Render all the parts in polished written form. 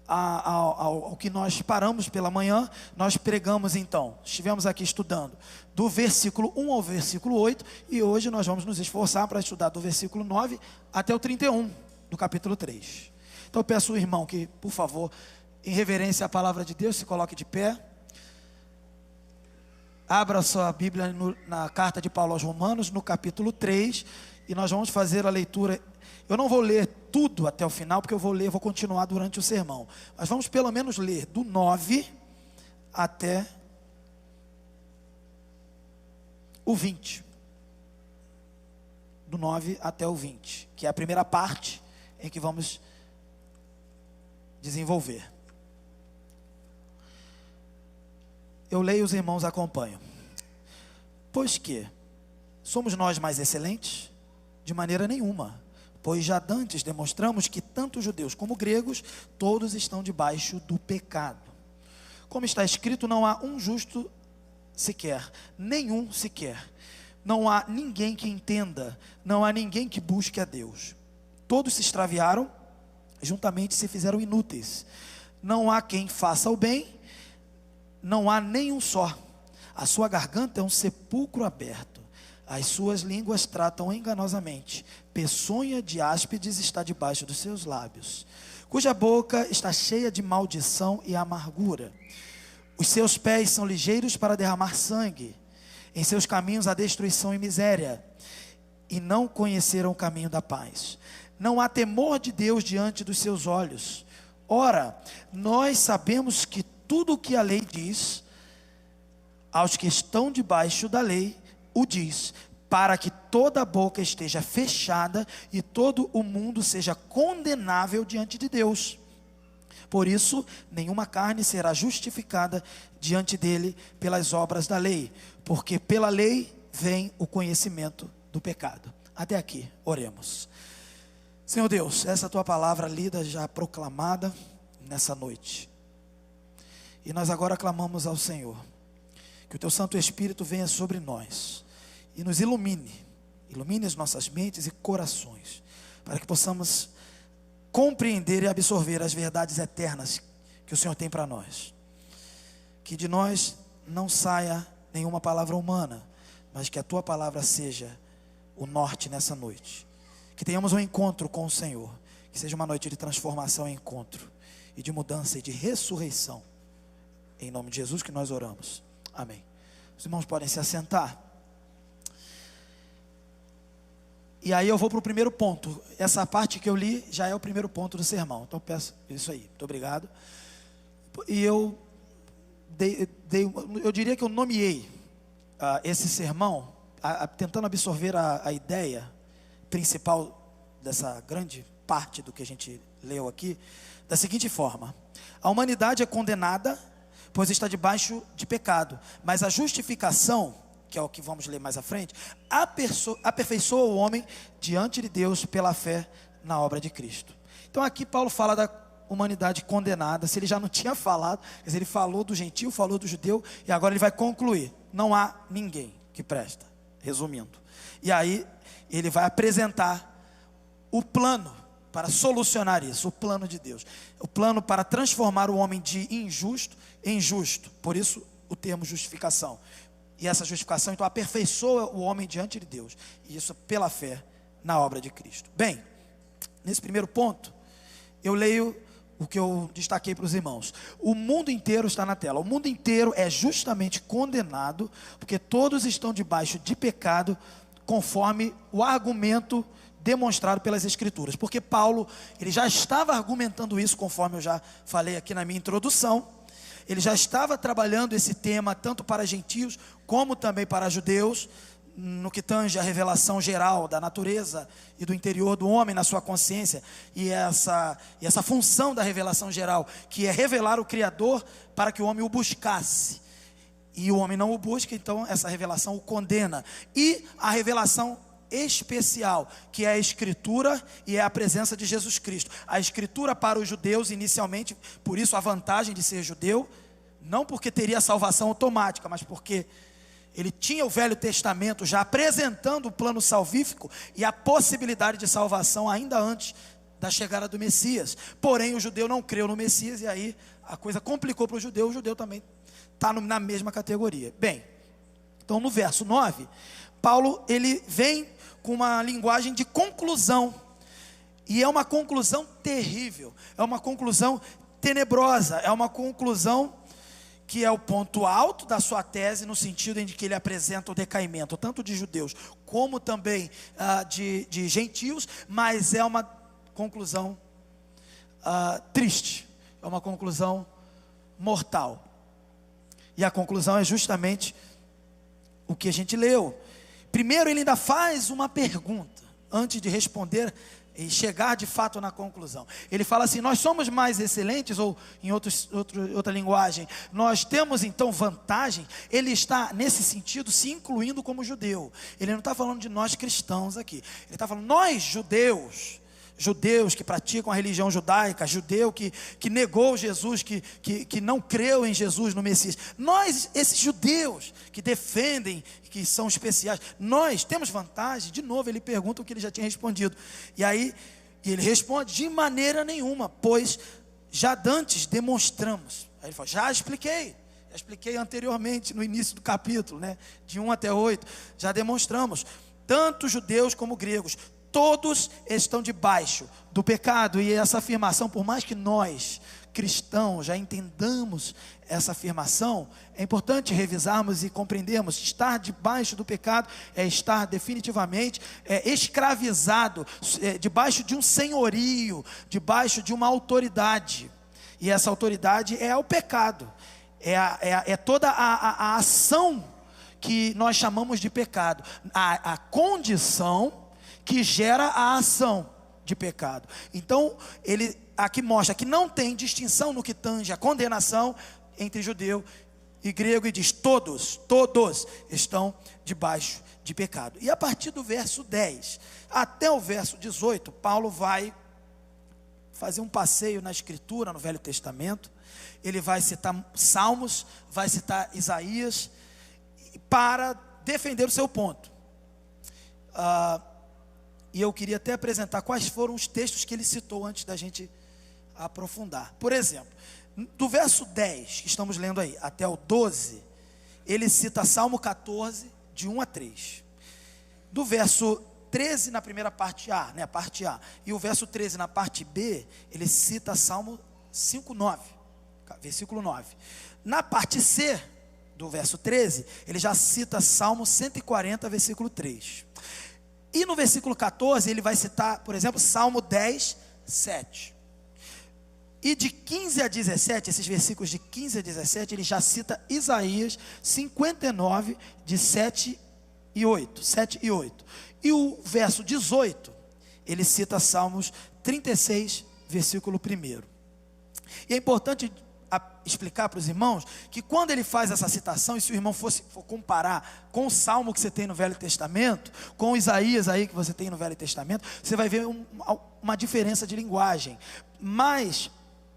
ao que nós paramos pela manhã, nós pregamos então, estivemos aqui estudando do versículo 1 ao versículo 8, e hoje nós vamos nos esforçar para estudar do versículo 9 até o 31 do capítulo 3. Então eu peço ao irmão que, por favor, em reverência à palavra de Deus, se coloque de pé, abra sua Bíblia na carta de Paulo aos Romanos, no capítulo 3, e nós vamos fazer a leitura. Eu não vou ler tudo até o final, porque vou continuar durante o sermão, mas vamos pelo menos ler do 9 até o 20, do 9 até o 20, que é a primeira parte em que vamos desenvolver. Eu leio, os irmãos acompanham. Pois que somos nós mais excelentes? De maneira nenhuma, pois já dantes demonstramos que tanto judeus como gregos, todos estão debaixo do pecado. Como está escrito, não há um justo sequer, nenhum sequer. Não há ninguém que entenda, não há ninguém que busque a Deus. Todos se extraviaram, juntamente se fizeram inúteis. Não há quem faça o bem, não há nenhum só. A sua garganta é um sepulcro aberto, as suas línguas tratam enganosamente, peçonha de áspides está debaixo dos seus lábios, cuja boca está cheia de maldição e amargura. Os seus pés são ligeiros para derramar sangue, em seus caminhos há destruição e miséria, e não conheceram o caminho da paz. Não há temor de Deus diante dos seus olhos. Ora, nós sabemos que tudo o que a lei diz, aos que estão debaixo da lei, o diz, para que toda a boca esteja fechada e todo o mundo seja condenável diante de Deus. Por isso, nenhuma carne será justificada diante dele pelas obras da lei, porque pela lei vem o conhecimento do pecado. Até aqui, oremos. Senhor Deus, essa tua palavra lida, já proclamada nessa noite, e nós agora clamamos ao Senhor, que o teu Santo Espírito venha sobre nós, e nos ilumine as nossas mentes e corações, para que possamos compreender e absorver as verdades eternas que o Senhor tem para nós. Que de nós não saia nenhuma palavra humana, mas que a tua palavra seja o norte nessa noite. Que tenhamos um encontro com o Senhor, que seja uma noite de transformação e encontro, e de mudança e de ressurreição. Em nome de Jesus que nós oramos, amém. Os irmãos podem se assentar. E aí eu vou para o primeiro ponto. Essa parte que eu li já é o primeiro ponto do sermão. Então peço isso aí, muito obrigado. E eu diria que eu nomeei esse sermão, tentando absorver a ideia principal dessa grande parte do que a gente leu aqui, da seguinte forma: a humanidade é condenada, pois está debaixo de pecado, mas a justificação, que é o que vamos ler mais à frente, aperfeiçoa o homem diante de Deus pela fé na obra de Cristo. Então aqui Paulo fala da humanidade condenada. Se ele já não tinha falado, quer dizer, ele falou do gentio, falou do judeu, e agora ele vai concluir: não há ninguém que presta, resumindo. E aí ele vai apresentar o plano para solucionar isso, o plano de Deus, o plano para transformar o homem de injusto em justo. Por isso o termo justificação. E essa justificação então aperfeiçoa o homem diante de Deus, e isso pela fé na obra de Cristo. Bem, nesse primeiro ponto eu leio o que eu destaquei para os irmãos. O mundo inteiro está na tela. O mundo inteiro é justamente condenado, porque todos estão debaixo de pecado, conforme o argumento demonstrado pelas Escrituras. Porque Paulo, ele já estava argumentando isso, conforme eu já falei aqui na minha introdução. Ele já estava trabalhando esse tema tanto para gentios como também para judeus, no que tange a revelação geral da natureza e do interior do homem na sua consciência, e essa função da revelação geral, que é revelar o Criador para que o homem o buscasse, e o homem não o busca, então essa revelação o condena. E a revelação especial, que é a Escritura e é a presença de Jesus Cristo. A Escritura para os judeus inicialmente, por isso a vantagem de ser judeu, não porque teria salvação automática, mas porque ele tinha o Velho Testamento já apresentando o plano salvífico e a possibilidade de salvação ainda antes da chegada do Messias. Porém, o judeu não creu no Messias, e aí a coisa complicou para o judeu também está na mesma categoria. Bem, então no verso 9, Paulo ele vem com uma linguagem de conclusão, e é uma conclusão terrível, é uma conclusão tenebrosa, é uma conclusão que é o ponto alto da sua tese, no sentido em que ele apresenta o decaimento, tanto de judeus, como também de gentios, mas é uma conclusão triste, é uma conclusão mortal, e a conclusão é justamente o que a gente leu. Primeiro ele ainda faz uma pergunta, antes de responder e chegar de fato na conclusão. Ele fala assim: nós somos mais excelentes, ou em outra linguagem, nós temos então vantagem. Ele está nesse sentido se incluindo como judeu. Ele não está falando de nós cristãos aqui, ele está falando nós judeus que praticam a religião judaica, judeu que negou Jesus, que não creu em Jesus, no Messias. Nós, esses judeus que defendem, que são especiais, nós temos vantagem. De novo ele pergunta o que ele já tinha respondido, e aí ele responde: de maneira nenhuma, pois já dantes demonstramos. Aí ele fala: já expliquei anteriormente no início do capítulo, né, de 1 até 8, já demonstramos, tanto judeus como gregos, todos estão debaixo do pecado. E essa afirmação, por mais que nós cristãos já entendamos essa afirmação, é importante revisarmos e compreendermos. Estar debaixo do pecado é estar definitivamente escravizado, debaixo de um senhorio, debaixo de uma autoridade, e essa autoridade é o pecado, é toda a ação que nós chamamos de pecado, a condição que gera a ação de pecado. Então ele aqui mostra que não tem distinção no que tange a condenação entre judeu e grego, e diz: todos estão debaixo de pecado. E a partir do verso 10 até o verso 18, Paulo vai fazer um passeio na escritura, no Velho Testamento. Ele vai citar Salmos, vai citar Isaías, para defender o seu ponto. E eu queria até apresentar quais foram os textos que ele citou antes da gente aprofundar. Por exemplo, do verso 10, que estamos lendo aí, até o 12, ele cita Salmo 14, de 1 a 3. Do verso 13 na primeira parte A, né, a parte A, e o verso 13 na parte B, ele cita Salmo 5:9, versículo 9. Na parte C, do verso 13, ele já cita Salmo 140, versículo 3. E no versículo 14, ele vai citar, por exemplo, Salmo 10, 7. E de 15 a 17, esses versículos de 15 a 17, ele já cita Isaías 59, de 7 e 8. E o verso 18, ele cita Salmos 36, versículo 1. E é importante explicar para os irmãos que quando ele faz essa citação, e se o irmão for comparar com o Salmo que você tem no Velho Testamento, com Isaías aí que você tem no Velho Testamento, você vai ver uma diferença de linguagem. Mas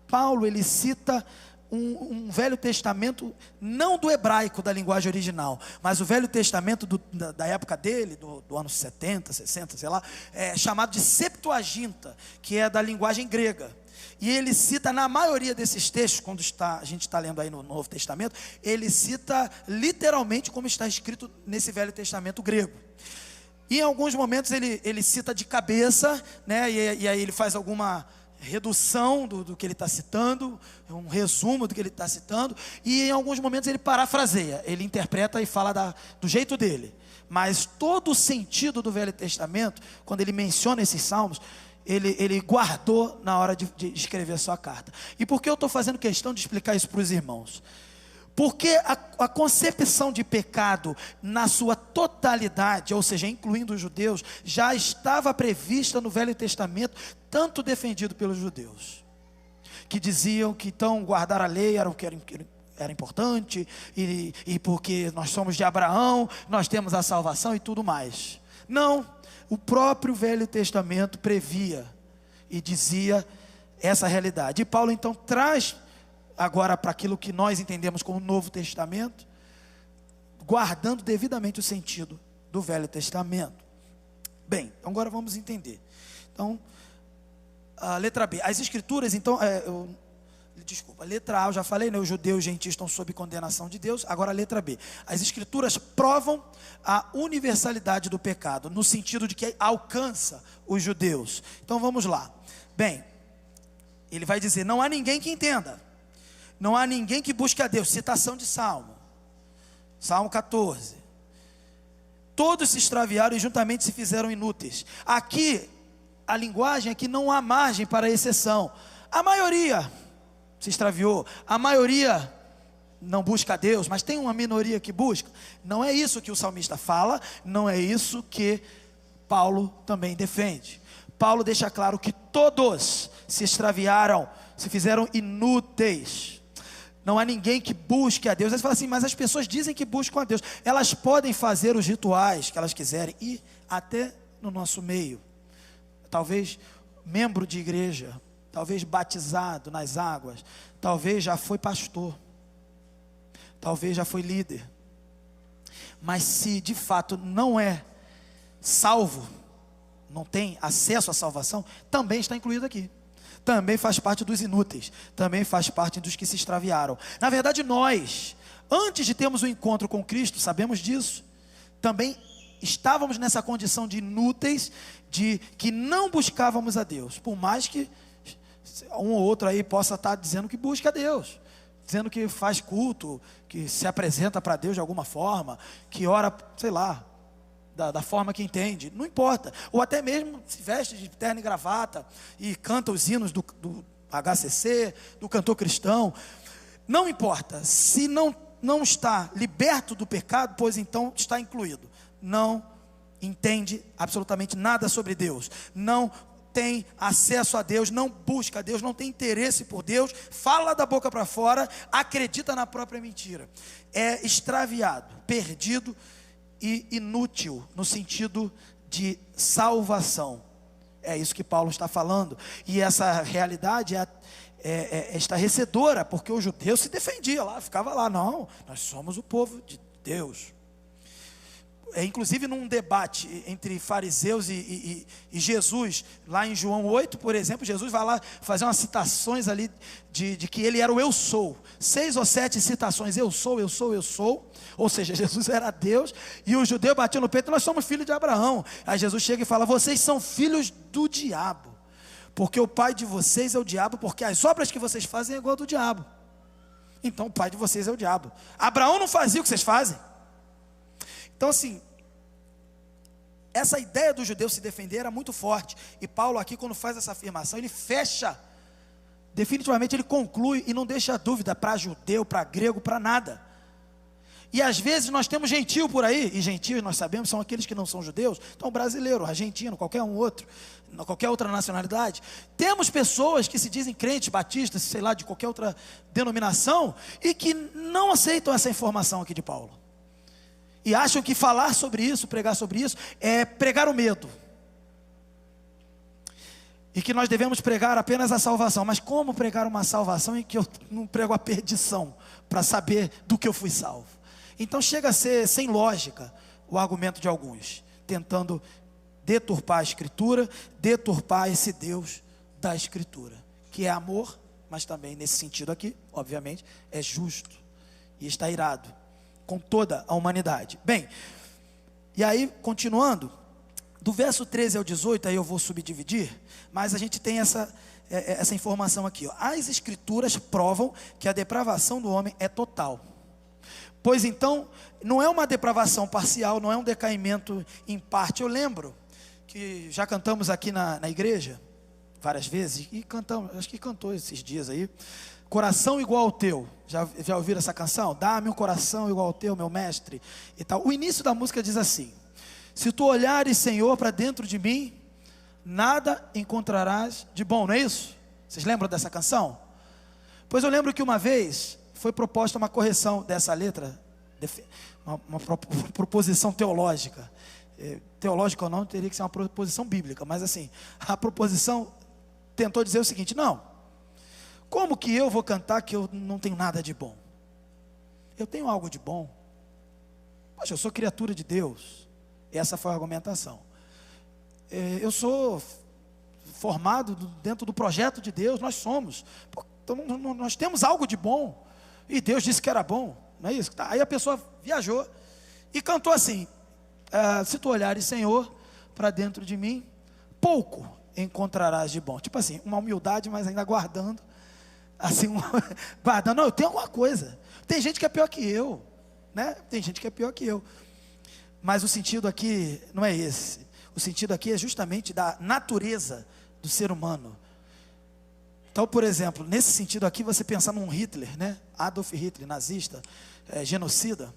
Paulo, ele cita um Velho Testamento, não do hebraico, da linguagem original, mas o Velho Testamento da época dele, do ano 70, 60, sei lá, chamado de Septuaginta, que é da linguagem grega. E ele cita, na maioria desses textos, quando a gente está lendo aí no Novo Testamento, ele cita literalmente como está escrito nesse Velho Testamento grego. E em alguns momentos ele cita de cabeça, né, e aí ele faz alguma redução do que ele está citando, um resumo do que ele está citando, e em alguns momentos ele parafraseia, ele interpreta e fala do jeito dele. Mas todo o sentido do Velho Testamento, quando ele menciona esses salmos, ele guardou na hora de escrever a sua carta. E por que eu estou fazendo questão de explicar isso para os irmãos? Porque a concepção de pecado na sua totalidade, ou seja, incluindo os judeus, já estava prevista no Velho Testamento, tanto defendido pelos judeus, que diziam que então guardar a lei era o que era importante, e porque nós somos de Abraão, nós temos a salvação e tudo mais. Não. O próprio Velho Testamento previa e dizia essa realidade. E Paulo então traz agora para aquilo que nós entendemos como Novo Testamento, guardando devidamente o sentido do Velho Testamento. Bem, agora vamos entender. Então, A letra B, as escrituras, então, desculpa, letra A, eu já falei, né? Os judeus e os gentios estão sob condenação de Deus. Agora a letra B, as escrituras provam a universalidade do pecado, no sentido de que alcança os judeus. Então vamos lá. Bem, ele vai dizer, não há ninguém que entenda, não há ninguém que busque a Deus. Citação de Salmo 14. Todos se extraviaram e juntamente se fizeram inúteis. Aqui, a linguagem é que não há margem para exceção. A maioria se extraviou, a maioria não busca a Deus, mas tem uma minoria que busca. Não é isso que o salmista fala, não é isso que Paulo também defende. Paulo deixa claro que todos se extraviaram, se fizeram inúteis. Não há ninguém que busque a Deus. Aí você fala assim, mas as pessoas dizem que buscam a Deus. Elas podem fazer os rituais que elas quiserem, e até no nosso meio, talvez membro de igreja, talvez batizado nas águas, talvez já foi pastor, talvez já foi líder, mas se de fato não é salvo, não tem acesso à salvação, também está incluído aqui. Também faz parte dos inúteis, também faz parte dos que se extraviaram. Na verdade, nós, antes de termos o encontro com Cristo, sabemos disso, também estávamos nessa condição de inúteis, de que não buscávamos a Deus, por mais que um ou outro aí possa estar dizendo que busca a Deus, dizendo que faz culto, que se apresenta para Deus de alguma forma, que ora, sei lá, da forma que entende, não importa, ou até mesmo se veste de terno e gravata, e canta os hinos do HCC, do cantor cristão, não importa, se não está liberto do pecado, pois então está incluído, não entende absolutamente nada sobre Deus, não tem acesso a Deus, não busca a Deus, não tem interesse por Deus, fala da boca para fora, acredita na própria mentira, é extraviado, perdido e inútil no sentido de salvação. É isso que Paulo está falando, e essa realidade é estarrecedora, porque o judeu se defendia lá, ficava lá, não, nós somos o povo de Deus. Inclusive num debate entre fariseus e Jesus, lá em João 8, por exemplo, Jesus vai lá fazer umas citações ali de que ele era o eu sou, 6 ou 7 citações, eu sou, eu sou, eu sou, ou seja, Jesus era Deus, e o judeu batia no peito, nós somos filhos de Abraão. Aí Jesus chega e fala, vocês são filhos do diabo, porque o pai de vocês é o diabo, porque as obras que vocês fazem é igual ao do diabo, então o pai de vocês é o diabo. Abraão não fazia o que vocês fazem. Então assim, essa ideia do judeu se defender era muito forte, e Paulo aqui quando faz essa afirmação, ele fecha, definitivamente ele conclui, e não deixa dúvida para judeu, para grego, para nada. E às vezes nós temos gentio por aí, e gentios nós sabemos são aqueles que não são judeus, então brasileiro, argentino, qualquer um outro, qualquer outra nacionalidade. Temos pessoas que se dizem crentes, batistas, sei lá, de qualquer outra denominação, e que não aceitam essa informação aqui de Paulo, e acham que falar sobre isso, pregar sobre isso, é pregar o medo, e que nós devemos pregar apenas a salvação. Mas como pregar uma salvação em que eu não prego a perdição, para saber do que eu fui salvo? Então chega a ser sem lógica o argumento de alguns, tentando deturpar a Escritura, deturpar esse Deus da Escritura, que é amor, mas também nesse sentido aqui, obviamente, é justo, e está irado com toda a humanidade. Bem, e aí continuando, do verso 13 ao 18, aí eu vou subdividir, mas a gente tem essa informação aqui, ó. As Escrituras provam que a depravação do homem é total, pois então, não é uma depravação parcial, não é um decaimento em parte. Eu lembro que já cantamos aqui na igreja, várias vezes, e cantamos, acho que cantou esses dias aí, coração igual ao teu, já ouviram essa canção? Dá-me um coração igual ao teu, meu mestre, e tal. O início da música diz assim, se tu olhares, Senhor, para dentro de mim, nada encontrarás de bom, não é isso? Vocês lembram dessa canção? Pois eu lembro que uma vez foi proposta uma correção dessa letra, uma proposição teológica, teológica ou não, teria que ser uma proposição bíblica, mas assim, a proposição tentou dizer o seguinte, não, como que eu vou cantar que eu não tenho nada de bom? Eu tenho algo de bom, poxa, eu sou criatura de Deus. Essa foi a argumentação. Eu sou formado dentro do projeto de Deus, nós somos. Então, nós temos algo de bom, e Deus disse que era bom, não é isso? Aí a pessoa viajou e cantou assim: se tu olhares, Senhor, para dentro de mim, pouco encontrarás de bom. Tipo assim, uma humildade, mas ainda guardando, assim, guardando, não, eu tenho alguma coisa. Tem gente que é pior que eu, né? Tem gente que é pior que eu. Mas o sentido aqui não é esse. O sentido aqui é justamente da natureza do ser humano. Então, por exemplo, nesse sentido aqui, você pensar num Hitler, né? Adolf Hitler, nazista, genocida,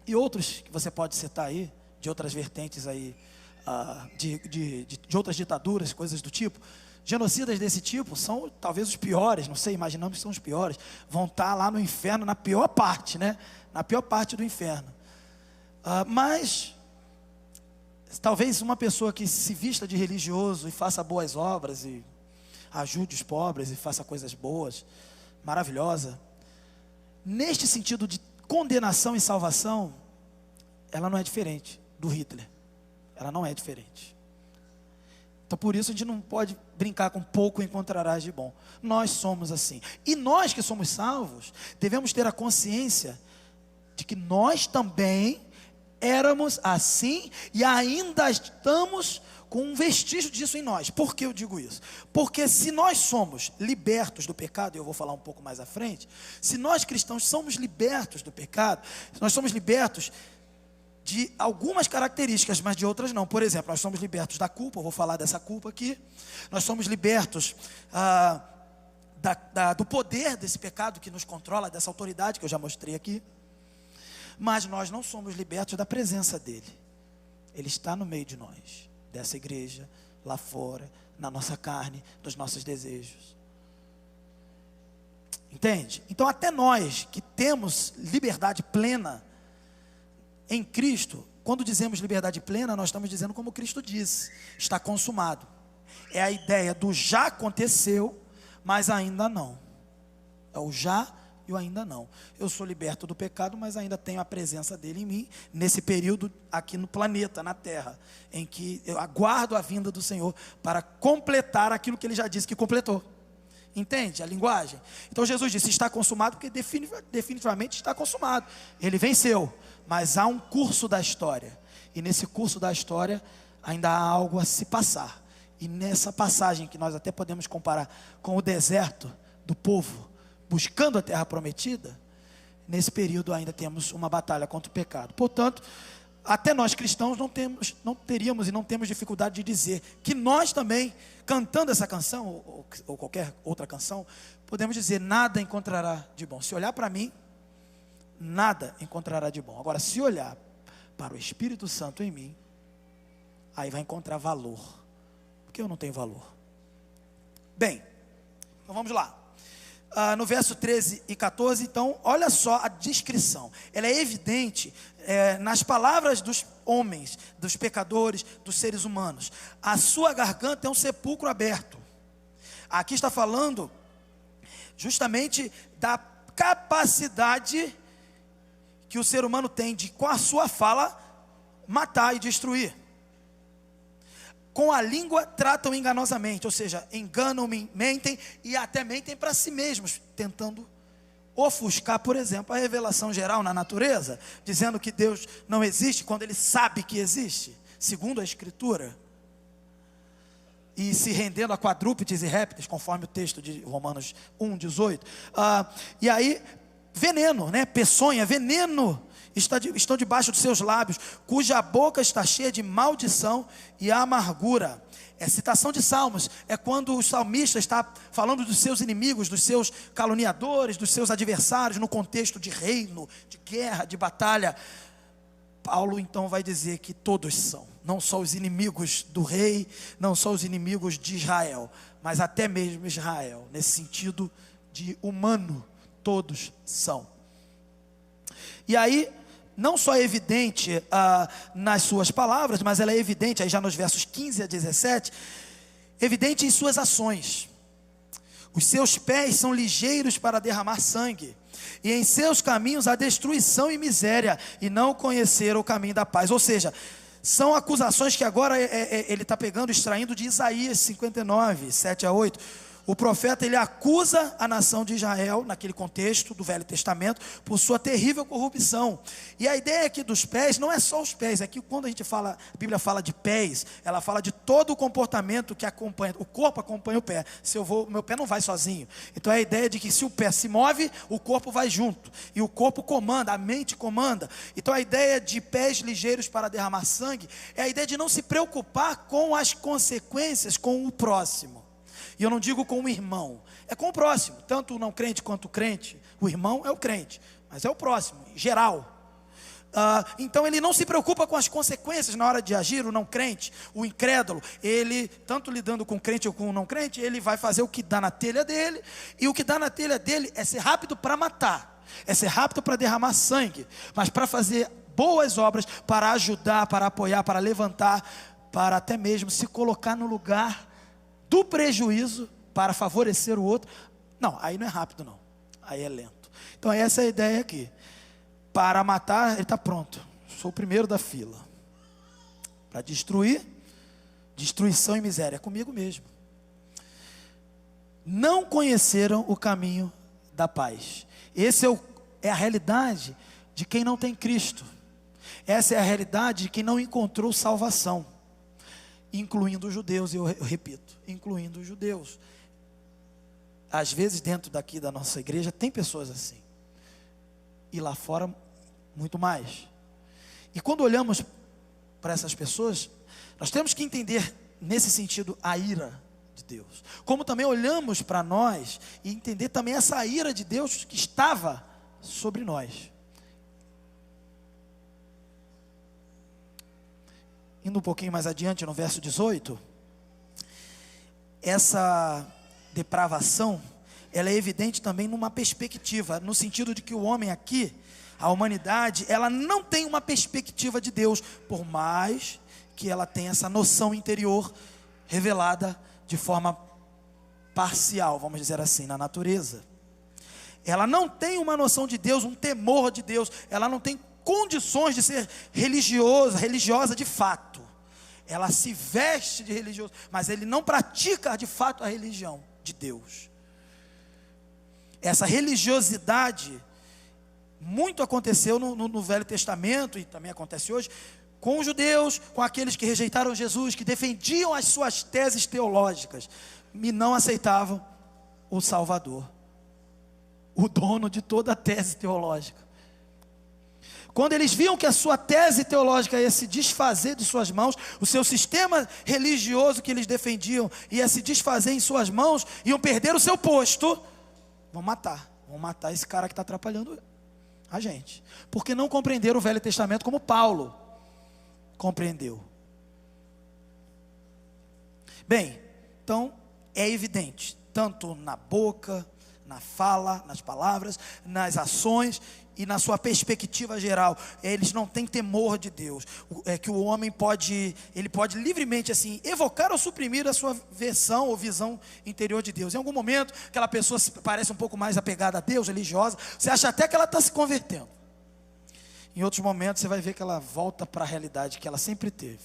e outros que você pode citar aí, de outras vertentes aí, de outras ditaduras, coisas do tipo. Genocidas desse tipo são talvez os piores, não sei, imaginamos que são os piores, vão estar lá no inferno, na pior parte, né? Na pior parte do inferno. Mas talvez uma pessoa que se vista de religioso e faça boas obras e ajude os pobres e faça coisas boas, maravilhosa, neste sentido de condenação e salvação, ela não é diferente do Hitler. Ela não é diferente. Então por isso a gente não pode brincar com pouco encontrarás de bom. Nós somos assim. E nós que somos salvos, devemos ter a consciência de que nós também éramos assim e ainda estamos com um vestígio disso em nós. Por que eu digo isso? Porque se nós somos libertos do pecado, e eu vou falar um pouco mais à frente, se nós cristãos somos libertos do pecado, nós somos libertos de algumas características, mas de outras não. Por exemplo, nós somos libertos da culpa, eu vou falar dessa culpa aqui. Nós somos libertos do poder desse pecado que nos controla, dessa autoridade que eu já mostrei aqui. Mas nós não somos libertos da presença dele. Ele está no meio de nós, dessa igreja, lá fora, na nossa carne, dos nossos desejos. Entende? Então até nós que temos liberdade plena em Cristo, quando dizemos liberdade plena, nós estamos dizendo como Cristo disse: está consumado. É a ideia do já aconteceu, mas ainda não. É o já e o ainda não. Eu sou liberto do pecado, mas ainda tenho a presença dele em mim, nesse período aqui no planeta, na terra, em que eu aguardo a vinda do Senhor para completar aquilo que ele já disse que completou. Entende a linguagem? Então Jesus disse: está consumado, porque definitivamente está consumado. Ele venceu, mas há um curso da história, e nesse curso da história ainda há algo a se passar. E nessa passagem, que nós até podemos comparar com o deserto do povo buscando a terra prometida, nesse período ainda temos uma batalha contra o pecado. Portanto, até nós cristãos não teríamos e não temos dificuldade de dizer que nós também, cantando essa canção ou qualquer outra canção, podemos dizer: nada encontrará de bom. Se olhar para mim, nada encontrará de bom. Agora, se olhar para o Espírito Santo em mim, aí vai encontrar valor, porque eu não tenho valor. Bem, então vamos lá. No verso 13 e 14, então, olha só a descrição. Ela é evidente nas palavras dos homens, dos pecadores, dos seres humanos. A sua garganta é um sepulcro aberto. Aqui está falando justamente da capacidade que o ser humano tem de, com a sua fala, matar e destruir. Com a língua tratam enganosamente, ou seja, enganam, mentem e até mentem para si mesmos, tentando ofuscar, por exemplo, a revelação geral na natureza, dizendo que Deus não existe quando ele sabe que existe, segundo a Escritura, e se rendendo a quadrúpedes e répteis, conforme o texto de Romanos 1:18. E aí, veneno, né? Peçonha, veneno estão debaixo dos seus lábios, cuja boca está cheia de maldição e amargura. É citação de Salmos, é quando o salmista está falando dos seus inimigos, dos seus caluniadores, dos seus adversários, no contexto de reino, de guerra, de batalha. Paulo então vai dizer que todos são, não só os inimigos do rei, não só os inimigos de Israel, mas até mesmo Israel, nesse sentido de humano, todos são. E aí, não só é evidente nas suas palavras, mas ela é evidente, aí já nos versos 15 a 17, evidente em suas ações. Os seus pés são ligeiros para derramar sangue, e em seus caminhos há destruição e miséria, e não conheceram o caminho da paz. Ou seja, São acusações que agora ele está pegando, extraindo de Isaías 59, 7 a 8. O profeta, ele acusa a nação de Israel, naquele contexto do Velho Testamento, por sua terrível corrupção. E a ideia aqui dos pés, não é só os pés, é que quando a Bíblia fala de pés, ela fala de todo o comportamento que acompanha, o corpo acompanha o pé. Se eu vou, meu pé não vai sozinho. Então é a ideia de que se o pé se move, o corpo vai junto. E o corpo comanda, a mente comanda. Então a ideia de pés ligeiros para derramar sangue, é a ideia de não se preocupar com as consequências com o próximo. E eu não digo com o irmão, é com o próximo, tanto o não crente quanto o crente. O irmão é o crente, mas é o próximo, em geral. Então ele não se preocupa com as consequências na hora de agir. O não crente, o incrédulo, ele, tanto lidando com o crente ou com o não crente, ele vai fazer o que dá na telha dele. E o que dá na telha dele é ser rápido para matar, é ser rápido para derramar sangue, mas para fazer boas obras, para ajudar, para apoiar, para levantar, para até mesmo se colocar no lugar do prejuízo para favorecer o outro. Não, aí não é rápido não, aí é lento. Então essa é a ideia aqui. Para matar, ele está pronto. Sou o primeiro da fila. Para destruir, destruição e miséria, é comigo mesmo. Não conheceram o caminho da paz. Esse é a realidade de quem não tem Cristo. Essa é a realidade de quem não encontrou salvação, incluindo os judeus. E eu repito, incluindo os judeus. Às vezes dentro daqui da nossa igreja tem pessoas assim, e lá fora muito mais. E quando olhamos para essas pessoas, nós temos que entender nesse sentido a ira de Deus, como também olhamos para nós e entender também essa ira de Deus que estava sobre nós. Indo um pouquinho mais adiante no verso 18, essa depravação, ela é evidente também numa perspectiva, no sentido de que o homem aqui, a humanidade, ela não tem uma perspectiva de Deus, por mais que ela tenha essa noção interior revelada de forma parcial, vamos dizer assim, na natureza. Ela não tem uma noção de Deus, um temor de Deus, ela não tem condições de ser religiosa de fato. Ela se veste de religioso, mas ele não pratica de fato a religião de Deus. Essa religiosidade muito aconteceu no Velho Testamento, e também acontece hoje, com os judeus, com aqueles que rejeitaram Jesus, que defendiam as suas teses teológicas, e não aceitavam o Salvador, o dono de toda a tese teológica. Quando eles viam que a sua tese teológica ia se desfazer de suas mãos, o seu sistema religioso que eles defendiam ia se desfazer em suas mãos, iam perder o seu posto, vão matar esse cara que está atrapalhando a gente, porque não compreenderam o Velho Testamento como Paulo compreendeu. Bem, então é evidente, tanto na boca, na fala, nas palavras, nas ações e na sua perspectiva geral, eles não têm temor de Deus. É que o homem pode livremente assim evocar ou suprimir a sua versão ou visão interior de Deus. Em algum momento, aquela pessoa parece um pouco mais apegada a Deus, religiosa, você acha até que ela está se convertendo. Em outros momentos, você vai ver que ela volta para a realidade que ela sempre teve,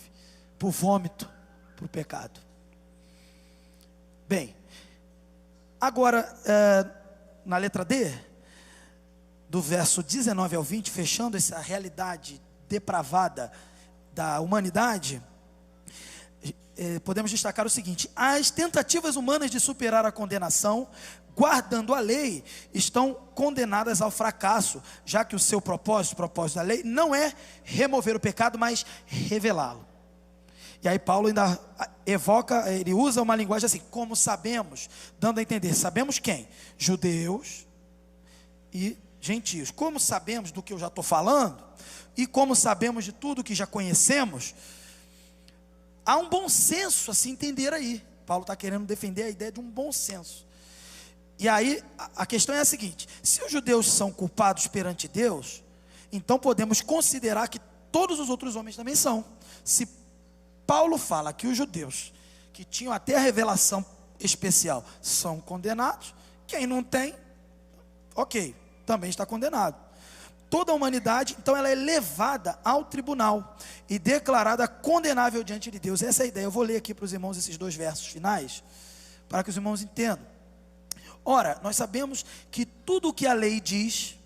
para o vômito, para o pecado. Bem, agora, na letra D, do verso 19 ao 20, fechando essa realidade depravada da humanidade, podemos destacar o seguinte: as tentativas humanas de superar a condenação, guardando a lei, estão condenadas ao fracasso, já que o seu propósito, o propósito da lei, não é remover o pecado, mas revelá-lo. E aí Paulo ainda evoca, ele usa uma linguagem assim, como sabemos, dando a entender, sabemos quem? Judeus e gentios. Como sabemos do que eu já estou falando, e como sabemos de tudo que já conhecemos, há um bom senso a se entender aí. Paulo está querendo defender a ideia de um bom senso. E aí a questão é a seguinte: se os judeus são culpados perante Deus, então podemos considerar que todos os outros homens também são. Se Paulo fala que os judeus que tinham até a revelação especial são condenados, quem não tem, ok, também está condenado. toda a humanidade, então ela é levada ao tribunal e declarada condenável diante de Deus. Essa é a ideia. Eu vou ler aqui para os irmãos esses 2 versos finais, para que os irmãos entendam. Ora, nós sabemos que tudo o que a lei diz,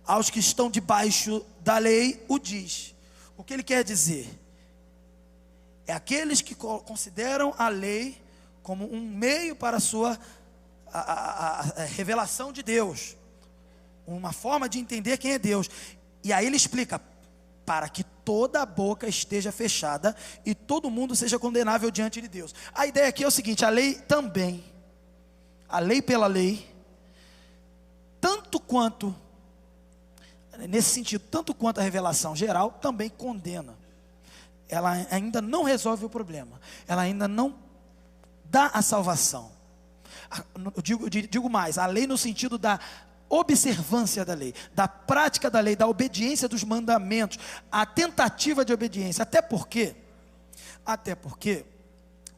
aos que estão debaixo da lei, o diz. O que ele quer dizer? É aqueles que consideram a lei como um meio para a sua a revelação de Deus, uma forma de entender quem é Deus. E aí ele explica: para que toda a boca esteja fechada e todo mundo seja condenável diante de Deus. A ideia aqui é o seguinte: a lei também, a lei pela lei, tanto quanto, nesse sentido, tanto quanto a revelação geral, também condena. Ela ainda não resolve o problema, ela ainda não dá a salvação. Eu digo mais, a lei no sentido da observância da lei, da prática da lei, da obediência dos mandamentos, a tentativa de obediência. Até porque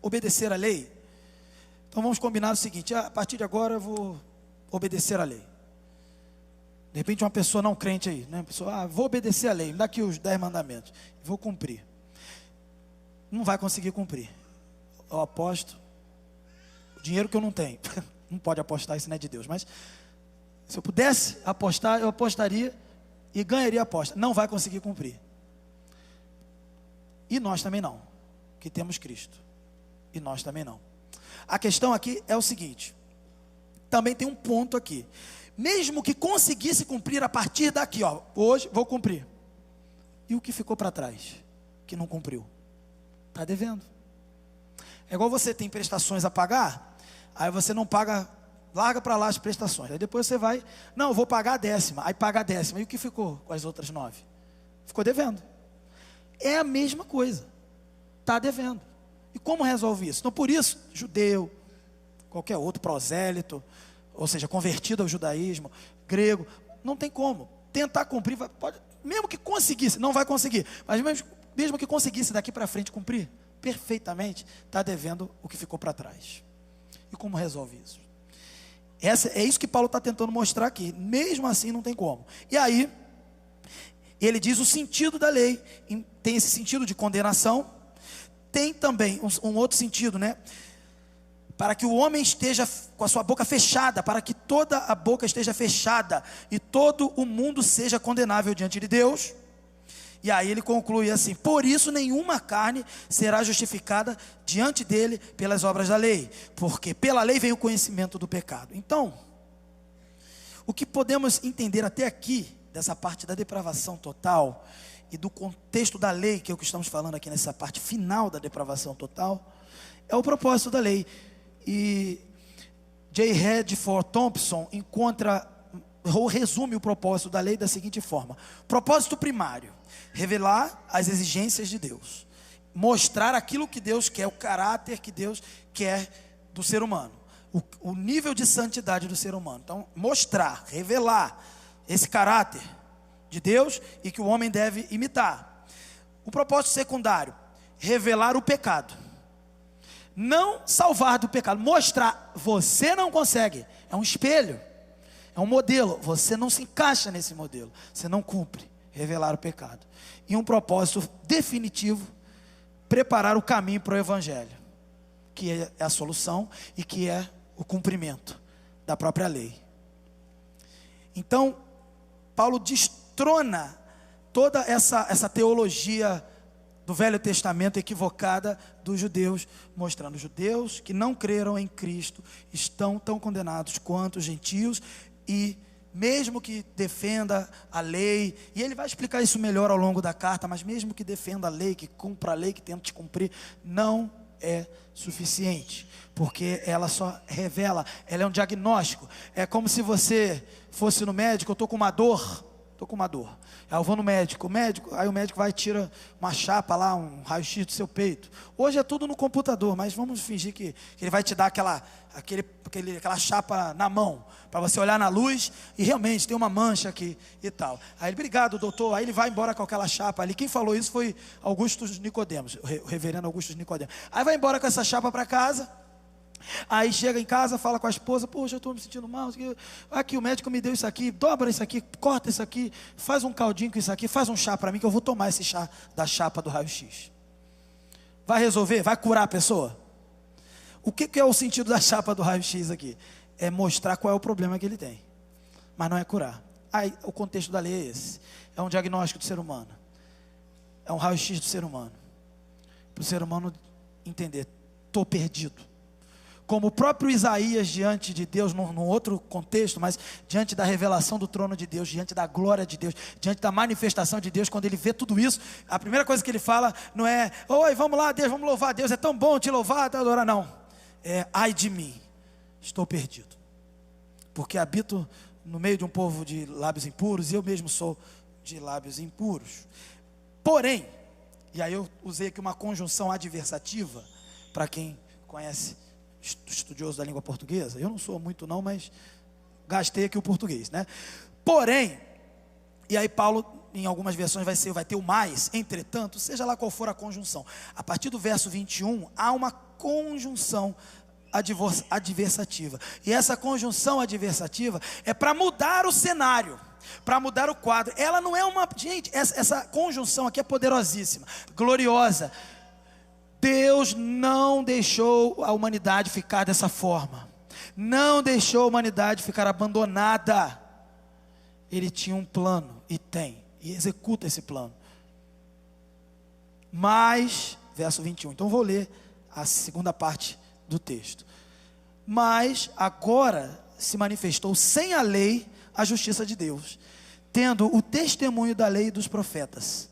obedecer a lei, então vamos combinar o seguinte: a partir de agora eu vou obedecer a lei. De repente uma pessoa não crente aí, né? Pessoa, vou obedecer a lei, me dá aqui os 10 mandamentos, vou cumprir. Não vai conseguir cumprir. Eu aposto o dinheiro que eu não tenho. Não pode apostar, isso não é de Deus, mas se eu pudesse apostar, eu apostaria e ganharia a aposta. Não vai conseguir cumprir. E nós também não, que temos Cristo. E nós também não. A questão aqui é o seguinte: também tem um ponto aqui. Mesmo que conseguisse cumprir a partir daqui, hoje vou cumprir. E o que ficou para trás, que não cumpriu? Está devendo. É igual você tem prestações a pagar, aí você não paga, larga para lá as prestações. Aí depois você vai, não, eu vou pagar a 10ª, aí paga a 10ª. E o que ficou com as outras 9? Ficou devendo. É a mesma coisa. Está devendo. E como resolve isso? Então, por isso, judeu, qualquer outro mesmo ou seja, convertido ao judaísmo, grego, não tem como. Tentar cumprir, pode, mesmo que conseguisse, não vai conseguir, mas mesmo que conseguisse daqui para frente cumprir perfeitamente, está devendo o que ficou para trás. E como resolve isso? É isso que Paulo está tentando mostrar aqui. Mesmo assim não tem como. E aí, ele diz o sentido da lei. Tem esse sentido de condenação. Tem também um outro sentido, né? Para que o homem esteja com a sua boca fechada, para que toda a boca esteja fechada e todo o mundo seja condenável diante de Deus. E aí ele conclui assim: por isso nenhuma carne será justificada diante dele pelas obras da lei, porque pela lei vem o conhecimento do pecado. Então, o que podemos entender até aqui, dessa parte da depravação total, e do contexto da lei, que é o que estamos falando aqui nessa parte final da depravação total, é o propósito da lei. E J. Redford Thompson resume o propósito da lei da seguinte forma: propósito primário, revelar as exigências de Deus, mostrar aquilo que Deus quer, o caráter que Deus quer do ser humano, o nível de santidade do ser humano. Então, mostrar, revelar esse caráter de Deus e que o homem deve imitar. O propósito secundário, revelar o pecado, não salvar do pecado, mostrar, você não consegue, é um espelho, é um modelo, você não se encaixa nesse modelo, você não cumpre, revelar o pecado. E um propósito definitivo, preparar o caminho para o evangelho, que é a solução e que é o cumprimento da própria lei. Então, Paulo destrona toda essa teologia do Velho Testamento equivocada dos judeus, mostrando os judeus que não creram em Cristo estão tão condenados quanto os gentios, e mesmo que defenda a lei, e ele vai explicar isso melhor ao longo da carta, mas mesmo que defenda a lei, que cumpra a lei, que tente cumprir, não é suficiente, porque ela só revela, ela é um diagnóstico. É como se você fosse no médico: eu estou com uma dor, aí eu vou no médico, aí o médico vai e tira uma chapa lá, um raio-x do seu peito. Hoje é tudo no computador, mas vamos fingir que ele vai te dar aquela chapa na mão, para você olhar na luz, e realmente tem uma mancha aqui e tal. Aí ele: obrigado, doutor. Aí ele vai embora com aquela chapa ali. Quem falou isso foi Augusto Nicodemos, o reverendo Augusto Nicodemos. Aí vai embora com essa chapa para casa, Aí chega em casa, fala com a esposa: poxa, eu estou me sentindo mal, aqui o médico me deu isso aqui, dobra isso aqui, corta isso aqui, faz um caldinho com isso aqui, faz um chá para mim que eu vou tomar esse chá da chapa do raio-x. Vai resolver? Vai curar a pessoa? O que é o sentido da chapa do raio-x aqui? É mostrar qual é o problema que ele tem, mas não é curar. Aí o contexto da lei é esse, é um diagnóstico do ser humano, é um raio-x do ser humano, para o ser humano entender: estou perdido. Como o próprio Isaías diante de Deus, num outro contexto, mas diante da revelação do trono de Deus, diante da glória de Deus, diante da manifestação de Deus, quando ele vê tudo isso, a primeira coisa que ele fala não é: oi, vamos lá Deus, vamos louvar Deus, é tão bom te louvar, te adorar, não. É: ai de mim, estou perdido, porque habito no meio de um povo de lábios impuros, e eu mesmo sou de lábios impuros. Porém, e aí eu usei aqui uma conjunção adversativa, para quem conhece, estudioso da língua portuguesa, eu não sou muito não, mas gastei aqui o português, né? Porém, e aí Paulo, em algumas versões vai ter o mais, entretanto, seja lá qual for a conjunção, a partir do verso 21, há uma conjunção adversativa, e essa conjunção adversativa é para mudar o cenário, para mudar o quadro. Ela não é uma, gente, essa conjunção aqui é poderosíssima, gloriosa. Deus não deixou a humanidade ficar dessa forma, não deixou a humanidade ficar abandonada. Ele tinha um plano, e tem, e executa esse plano. Mas, verso 21, então vou ler a segunda parte do texto. Mas agora se manifestou sem a lei a justiça de Deus, tendo o testemunho da lei e dos profetas.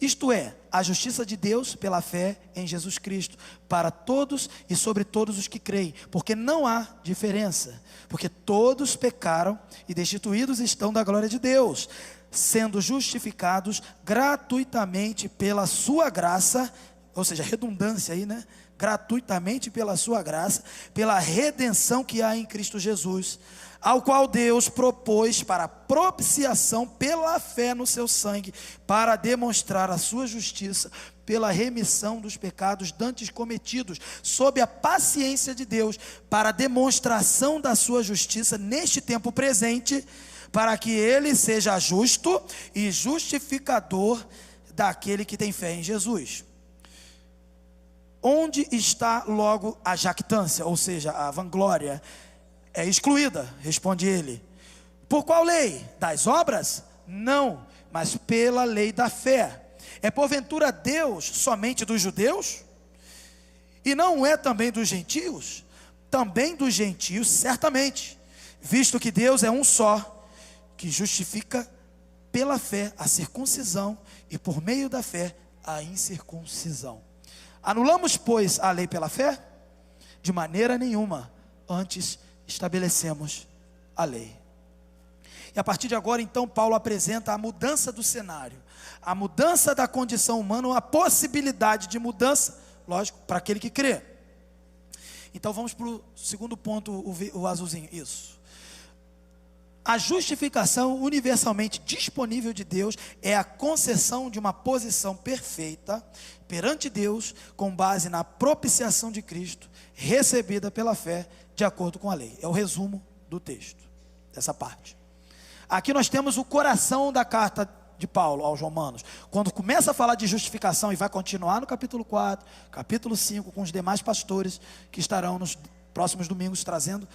Isto é, a justiça de Deus pela fé em Jesus Cristo, para todos e sobre todos os que creem, porque não há diferença, porque todos pecaram e destituídos estão da glória de Deus, sendo justificados gratuitamente pela sua graça, ou seja, redundância aí, né? Gratuitamente pela sua graça, pela redenção que há em Cristo Jesus, ao qual Deus propôs para propiciação pela fé no seu sangue, para demonstrar a sua justiça, pela remissão dos pecados dantes cometidos, sob a paciência de Deus, para demonstração da sua justiça neste tempo presente, para que ele seja justo e justificador daquele que tem fé em Jesus. Onde está logo a jactância, ou seja, a vanglória? É excluída, responde ele. Por qual lei? Das obras? Não, mas pela lei da fé. É porventura Deus somente dos judeus? E não é também dos gentios? Também dos gentios, certamente, visto que Deus é um só, que justifica pela fé a circuncisão e por meio da fé a incircuncisão. Anulamos, pois, a lei pela fé? De maneira nenhuma, antes estabelecemos a lei. E a partir de agora, então, Paulo apresenta a mudança do cenário, a mudança da condição humana, a possibilidade de mudança, lógico, para aquele que crê. Então vamos para o segundo ponto, o azulzinho, isso. A justificação universalmente disponível de Deus é a concessão de uma posição perfeita perante Deus, com base na propiciação de Cristo, recebida pela fé, de acordo com a lei. É o resumo do texto, dessa parte. Aqui nós temos o coração da carta de Paulo aos Romanos, quando começa a falar de justificação, e vai continuar no capítulo 4, capítulo 5, com os demais pastores que estarão nos próximos domingos trazendo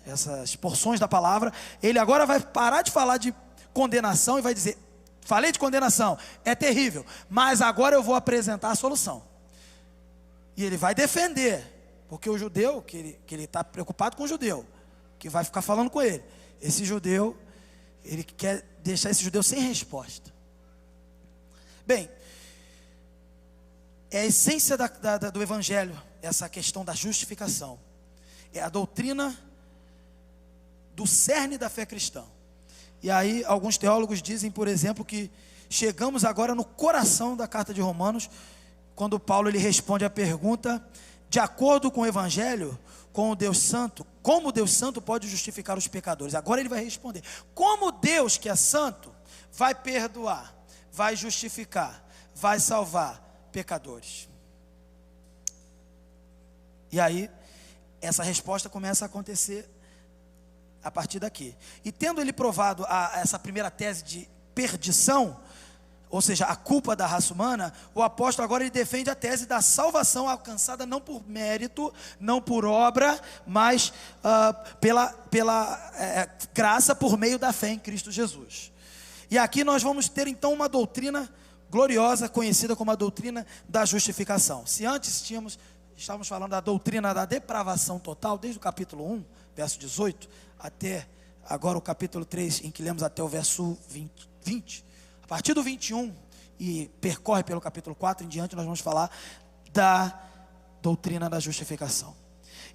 essas porções da palavra. Ele agora vai parar de falar de condenação e vai dizer: falei de condenação, é terrível, mas agora eu vou apresentar a solução. E ele vai defender, porque o judeu, que ele está preocupado com o judeu, que vai ficar falando com ele, esse judeu, ele quer deixar esse judeu sem resposta. Bem, é a essência do evangelho, essa questão da justificação, é a doutrina do cerne da fé cristã. E aí alguns teólogos dizem, por exemplo, que chegamos agora no coração da carta de Romanos, quando Paulo ele responde a pergunta: de acordo com o evangelho, com o Deus Santo, como Deus Santo pode justificar os pecadores? Agora ele vai responder: como Deus que é santo vai perdoar, vai justificar, vai salvar pecadores? E aí essa resposta começa a acontecer a partir daqui. E tendo ele provado essa primeira tese de perdição, ou seja, a culpa da raça humana, o apóstolo agora ele defende a tese da salvação alcançada não por mérito, não por obra, mas pela graça por meio da fé em Cristo Jesus. E aqui nós vamos ter então uma doutrina gloriosa, conhecida como a doutrina da justificação. Se antes estávamos falando da doutrina da depravação total, desde o capítulo 1, verso 18, até agora o capítulo 3, em que lemos até o verso 20. A partir do 21 e percorre pelo capítulo 4 em diante, nós vamos falar da doutrina da justificação.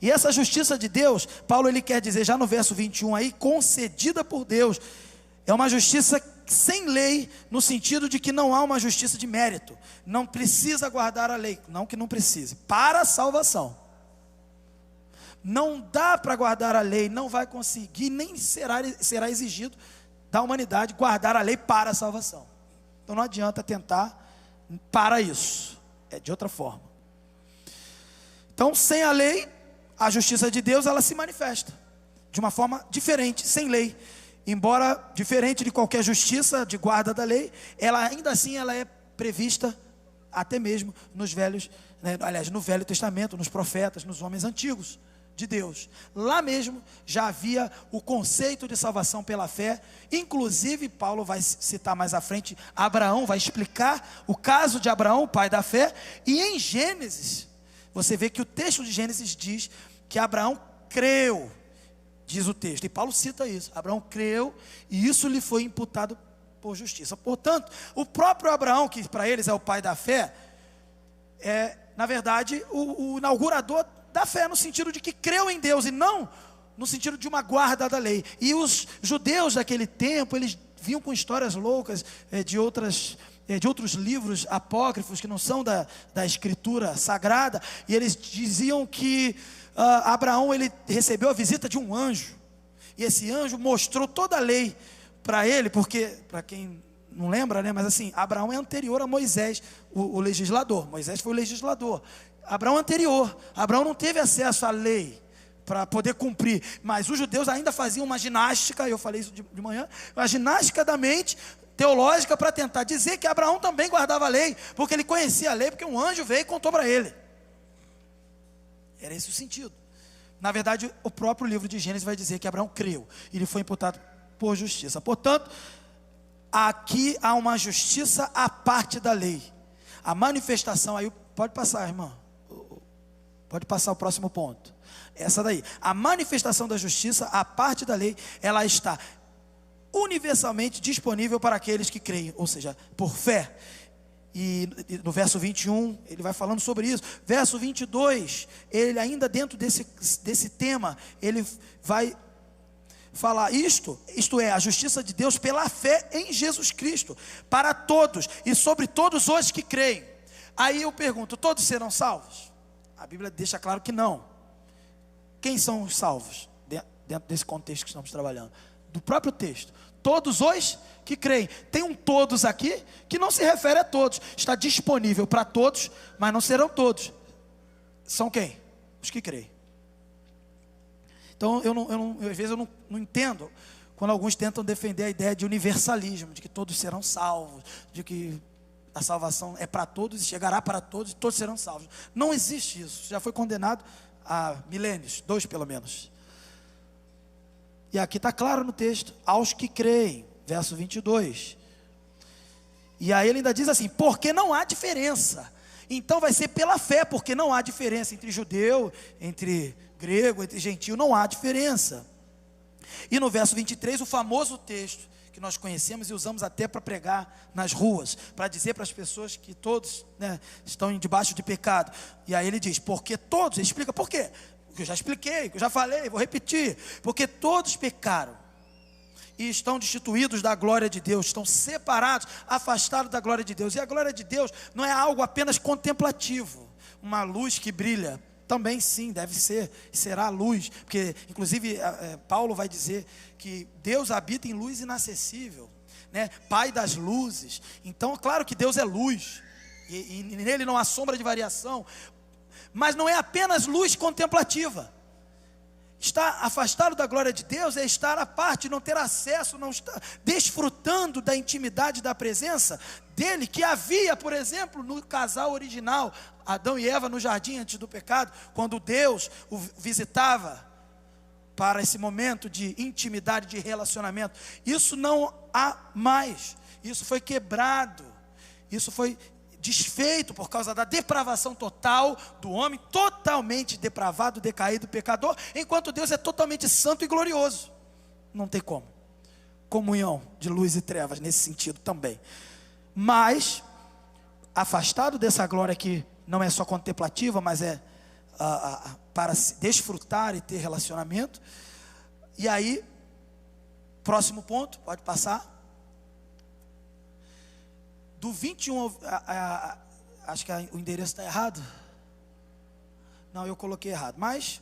E essa justiça de Deus, Paulo ele quer dizer já no verso 21 aí, concedida por Deus, é uma justiça sem lei, no sentido de que não há uma justiça de mérito, não precisa guardar a lei, não que não precise, para a salvação. Não dá para guardar a lei, não vai conseguir, nem será exigido da humanidade guardar a lei para a salvação. Então não adianta tentar para isso, é de outra forma. Então sem a lei, a justiça de Deus ela se manifesta de uma forma diferente, sem lei. Embora diferente de qualquer justiça de guarda da lei, ela ainda assim ela é prevista até mesmo nos velhos, aliás, no Velho Testamento, nos profetas, nos homens antigos de Deus. Lá mesmo já havia o conceito de salvação pela fé. Inclusive Paulo vai citar mais à frente, Abraão vai explicar o caso de Abraão, o pai da fé. E em Gênesis, você vê que o texto de Gênesis diz que Abraão creu, diz o texto, e Paulo cita isso, Abraão creu e isso lhe foi imputado por justiça. Portanto, o próprio Abraão, que para eles é o pai da fé, é na verdade o inaugurador da fé, no sentido de que creu em Deus e não no sentido de uma guarda da lei. E os judeus daquele tempo, eles vinham com histórias loucas de outros livros apócrifos que não são da escritura sagrada, e eles diziam que Abraão ele recebeu a visita de um anjo, e esse anjo mostrou toda a lei para ele, porque, para quem não lembra, mas assim, Abraão é anterior a Moisés, o legislador. Moisés foi o legislador, Abraão é anterior. Abraão não teve acesso à lei para poder cumprir, mas os judeus ainda faziam uma ginástica, eu falei isso de manhã, uma ginástica da mente teológica para tentar dizer que Abraão também guardava a lei, porque ele conhecia a lei, porque um anjo veio e contou para ele. Era esse o sentido. Na verdade, o próprio livro de Gênesis vai dizer que Abraão creu, e ele foi imputado por justiça. Portanto, aqui há uma justiça à parte da lei. A manifestação, aí pode passar, irmã, pode passar o próximo ponto. Essa daí, a manifestação da justiça à parte da lei, ela está universalmente disponível para aqueles que creem, ou seja, por fé. E no verso 21, ele vai falando sobre isso. Verso 22, ele ainda dentro desse tema, ele vai falar isto é, a justiça de Deus pela fé em Jesus Cristo, para todos, e sobre todos os que creem. Aí eu pergunto, todos serão salvos? A Bíblia deixa claro que não. Quem são os salvos? Dentro desse contexto que estamos trabalhando, do próprio texto, todos os que creem. Tem um todos aqui, que não se refere a todos, está disponível para todos, mas não serão todos. São quem? Os que creem. Então às vezes eu não entendo quando alguns tentam defender a ideia de universalismo, de que todos serão salvos, de que a salvação é para todos e chegará para todos e todos serão salvos. Não existe isso, já foi condenado há milênios, 2 pelo menos. E aqui está claro no texto, aos que creem, verso 22. E aí ele ainda diz assim, porque não há diferença. Então vai ser pela fé, porque não há diferença entre judeu, entre grego, entre gentio, não há diferença. E no verso 23, o famoso texto que nós conhecemos e usamos até para pregar nas ruas, para dizer para as pessoas que todos, estão debaixo de pecado. E aí ele diz, porque todos, ele explica por quê. Que eu já expliquei, que eu já falei, vou repetir. Porque todos pecaram e estão destituídos da glória de Deus, estão separados, afastados da glória de Deus. E a glória de Deus não é algo apenas contemplativo, uma luz que brilha. Também sim, deve ser, será luz, porque inclusive Paulo vai dizer que Deus habita em luz inacessível, Pai das luzes. Então claro que Deus é luz, e nele não há sombra de variação. Mas não é apenas luz contemplativa, Estar afastado da glória de Deus é estar à parte, não ter acesso, não estar desfrutando da intimidade, da presença dele, que havia, por exemplo, no casal original, Adão e Eva no jardim antes do pecado, quando Deus o visitava para esse momento de intimidade, de relacionamento. Isso não há mais, isso foi quebrado, isso foi desfeito por causa da depravação total do homem, totalmente depravado, decaído, pecador, enquanto Deus é totalmente santo e glorioso. Não tem como. Comunhão de luz e trevas nesse sentido também. Mas, afastado dessa glória que não é só contemplativa, mas é para se desfrutar e ter relacionamento. E aí, próximo ponto, pode passar. Do 21, acho que o endereço está errado. Não, eu coloquei errado. Mas,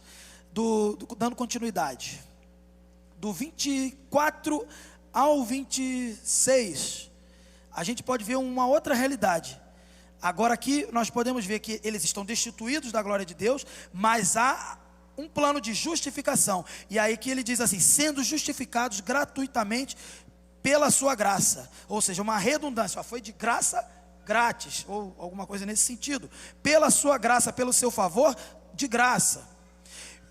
dando continuidade. Do 24 ao 26, a gente pode ver uma outra realidade. Agora aqui nós podemos ver que eles estão destituídos da glória de Deus, mas há um plano de justificação. E aí que ele diz assim, sendo justificados gratuitamente pela sua graça, ou seja, uma redundância, foi de graça grátis, ou alguma coisa nesse sentido, pela sua graça, pelo seu favor, de graça,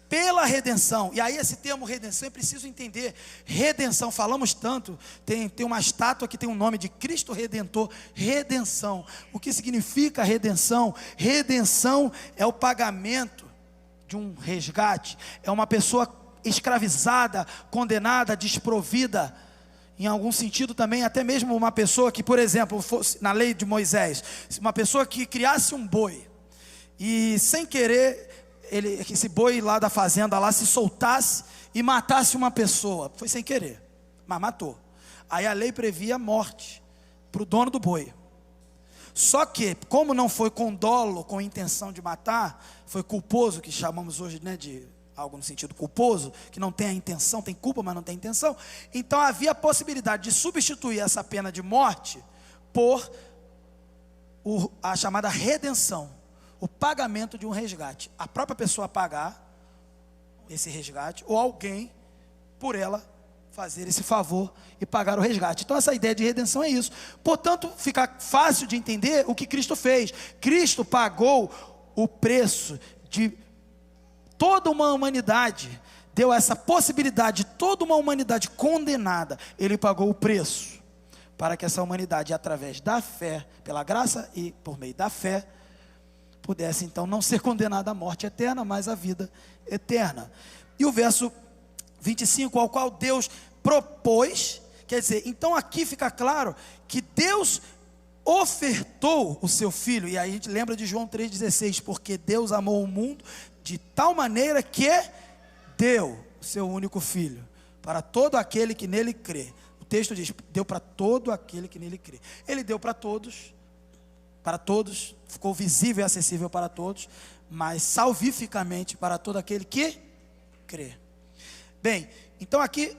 pela redenção. E aí esse termo redenção é preciso entender. Redenção, falamos tanto, tem uma estátua que tem um nome de Cristo Redentor. Redenção, o que significa redenção? Redenção é o pagamento de um resgate, é uma pessoa escravizada, condenada, desprovida, em algum sentido também, até mesmo uma pessoa que, por exemplo, fosse, na lei de Moisés, uma pessoa que criasse um boi, e sem querer, esse boi lá da fazenda lá se soltasse e matasse uma pessoa, foi sem querer, mas matou. Aí a lei previa a morte para o dono do boi. Só que, como não foi com dolo, com intenção de matar, foi culposo, que chamamos hoje, né, de algo no sentido culposo, que não tem a intenção, tem culpa, mas não tem intenção. Então havia a possibilidade de substituir essa pena de morte por a chamada redenção, o pagamento de um resgate. A própria pessoa pagar esse resgate, ou alguém por ela fazer esse favor e pagar o resgate. Então essa ideia de redenção é isso. Portanto, fica fácil de entender o que Cristo fez. Cristo pagou o preço de toda uma humanidade, deu essa possibilidade de toda uma humanidade condenada. Ele pagou o preço para que essa humanidade, através da fé, pela graça e por meio da fé, pudesse então não ser condenada à morte eterna, mas à vida eterna. E o verso 25, ao qual Deus propôs, quer dizer, então aqui fica claro que Deus ofertou o seu Filho. E aí a gente lembra de João 3,16, porque Deus amou o mundo de tal maneira que deu o seu único Filho, para todo aquele que nele crê. O texto diz, deu para todo aquele que nele crê. Ele deu para todos, ficou visível e acessível para todos, mas salvificamente para todo aquele que crê. Bem, então aqui,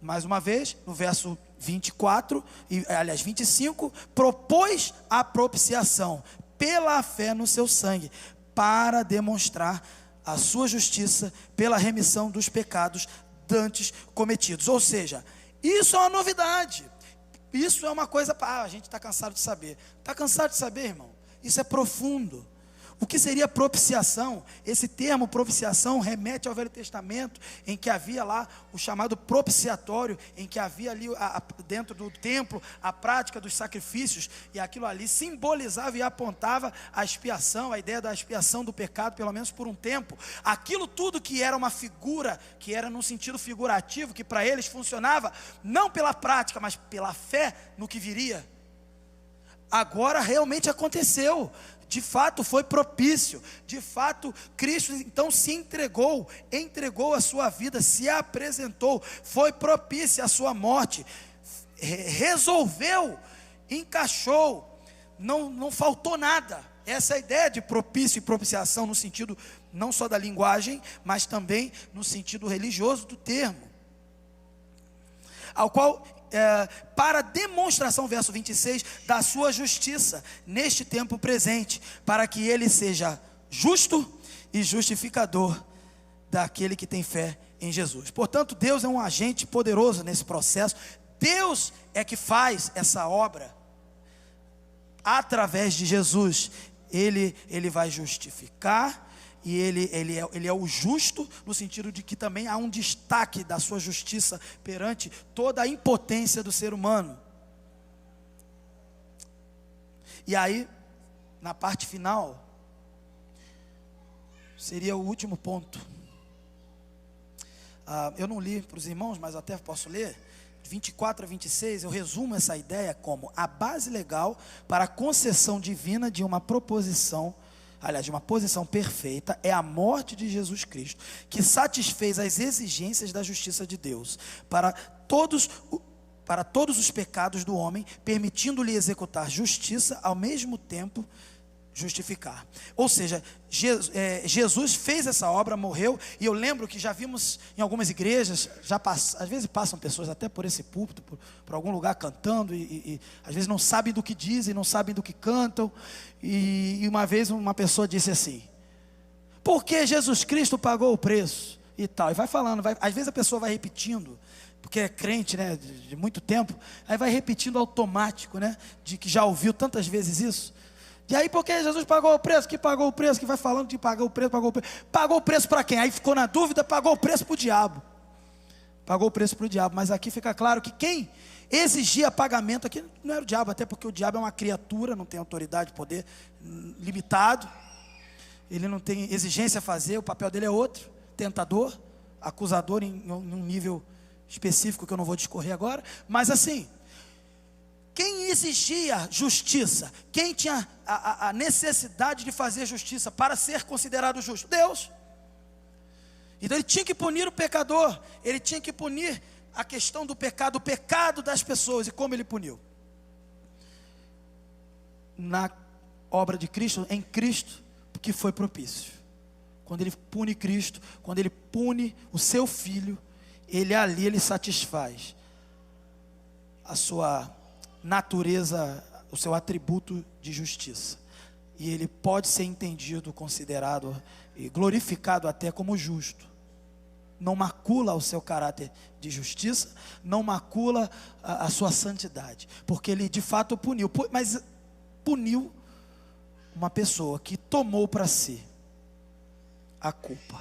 mais uma vez, no verso 24, aliás 25, propôs a propiciação pela fé no seu sangue, para demonstrar a sua justiça pela remissão dos pecados dantes cometidos. Ou seja, isso é uma novidade, isso é uma coisa, a gente está cansado de saber. Está cansado de saber, irmão? Isso é profundo. O que seria propiciação? Esse termo propiciação remete ao Velho Testamento, em que havia lá o chamado propiciatório, em que havia ali dentro do templo a prática dos sacrifícios, e aquilo ali simbolizava e apontava a expiação, a ideia da expiação do pecado, pelo menos por um tempo. Aquilo tudo que era uma figura, que era num sentido figurativo, que para eles funcionava não pela prática, mas pela fé no que viria, agora realmente aconteceu. De fato foi propício, de fato Cristo então se entregou a sua vida, se apresentou, foi propícia a sua morte, resolveu, encaixou, não faltou nada. Essa é a ideia de propício e propiciação no sentido não só da linguagem, mas também no sentido religioso do termo, ao qual para demonstração, verso 26, da sua justiça neste tempo presente, para que ele seja justo e justificador daquele que tem fé em Jesus. Portanto, Deus é um agente poderoso nesse processo. Deus é que faz essa obra através de Jesus. Ele vai justificar, e ele é o justo, no sentido de que também há um destaque da sua justiça perante toda a impotência do ser humano. E aí, na parte final, seria o último ponto. Eu não li para os irmãos, mas até posso ler. 24 a 26, eu resumo essa ideia como a base legal para a concessão divina de uma proposição, aliás, de uma posição perfeita, é a morte de Jesus Cristo, que satisfez as exigências da justiça de Deus para todos os pecados do homem, permitindo-lhe executar justiça, ao mesmo tempo justificar. Ou seja, Jesus fez essa obra, morreu. E eu lembro que já vimos em algumas igrejas, às vezes passam pessoas até por esse púlpito, por algum lugar cantando, e às vezes não sabem do que dizem, não sabem do que cantam. E uma vez uma pessoa disse assim: porque Jesus Cristo pagou o preço e tal, e vai falando, às vezes a pessoa vai repetindo, porque é crente, né, de muito tempo, aí vai repetindo automático, né, de que já ouviu tantas vezes isso. E aí, porque Jesus pagou o preço, que pagou o preço, que vai falando de pagar o preço, pagou o preço para quem? Aí ficou na dúvida, pagou o preço para o diabo. Pagou o preço para o diabo, mas aqui fica claro que quem exigia pagamento aqui não era o diabo, até porque o diabo é uma criatura, não tem autoridade, poder limitado, ele não tem exigência a fazer, o papel dele é outro, tentador, acusador em um nível específico que eu não vou discorrer agora, mas assim, quem exigia justiça, quem tinha a necessidade de fazer justiça para ser considerado justo? Deus. Então ele tinha que punir o pecador, ele tinha que punir a questão do pecado, o pecado das pessoas. E como ele puniu? Na obra de Cristo, em Cristo, que foi propício. Quando ele pune Cristo, quando ele pune o seu Filho, ele satisfaz a sua natureza, o seu atributo de justiça, e ele pode ser entendido, considerado e glorificado até como justo. Não macula o seu caráter de justiça, não macula a sua santidade, porque ele de fato puniu, mas puniu uma pessoa que tomou para si a culpa,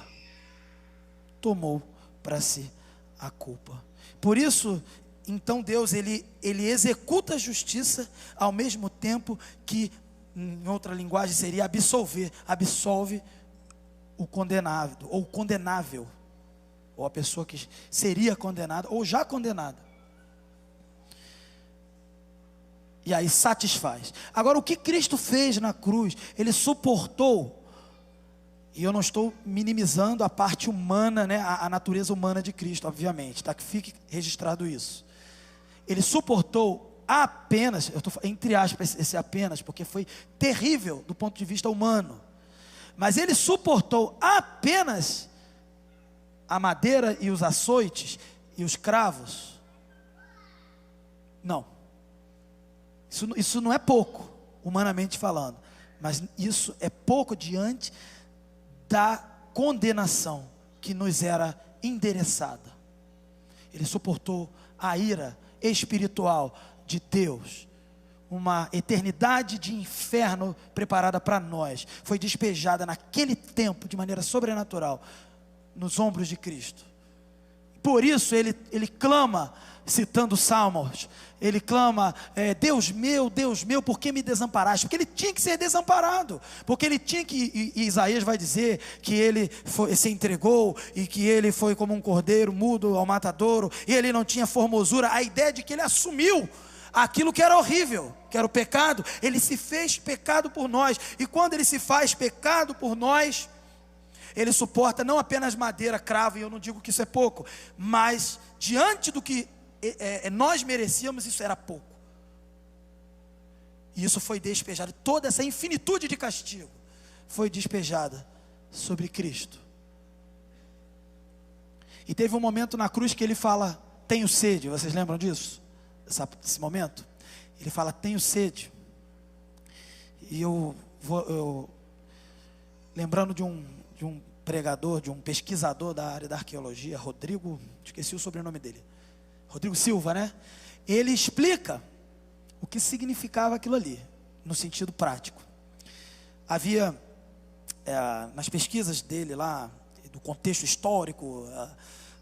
tomou para si a culpa. Por isso, então Deus, ele executa a justiça, ao mesmo tempo que, em outra linguagem seria absolve o condenado, ou condenável, ou a pessoa que seria condenada, ou já condenada. E aí satisfaz. Agora, o que Cristo fez na cruz? Ele suportou, e eu não estou minimizando a parte humana, né, a natureza humana de Cristo, obviamente, tá? Que fique registrado isso. Ele suportou apenas, eu estou entre aspas esse apenas, porque foi terrível do ponto de vista humano, mas ele suportou apenas a madeira e os açoites e os cravos? Não, isso não é pouco, humanamente falando, mas isso é pouco diante da condenação que nos era endereçada. Ele suportou a ira espiritual de Deus, uma eternidade de inferno preparada para nós, foi despejada naquele tempo de maneira sobrenatural nos ombros de Cristo. Por isso ele clama, citando Salmos, ele clama, Deus meu, por que me desamparaste? Porque ele tinha que ser desamparado, porque ele tinha que, e Isaías vai dizer que ele se entregou, e que ele foi como um cordeiro mudo ao matadouro, e ele não tinha formosura. A ideia de que ele assumiu aquilo que era horrível, que era o pecado. Ele se fez pecado por nós, e quando ele se faz pecado por nós, ele suporta não apenas madeira, cravo, e eu não digo que isso é pouco, mas diante do que nós merecíamos, isso era pouco. E isso foi despejado, toda essa infinitude de castigo foi despejada sobre Cristo. E teve um momento na cruz que ele fala, tenho sede. Vocês lembram disso? Desse momento? Ele fala, tenho sede. E eu lembrando de um pregador, de um pesquisador da área da arqueologia, Rodrigo, esqueci o sobrenome dele, Rodrigo Silva, né? Ele explica o que significava aquilo ali, no sentido prático. Havia, nas pesquisas dele lá, do contexto histórico,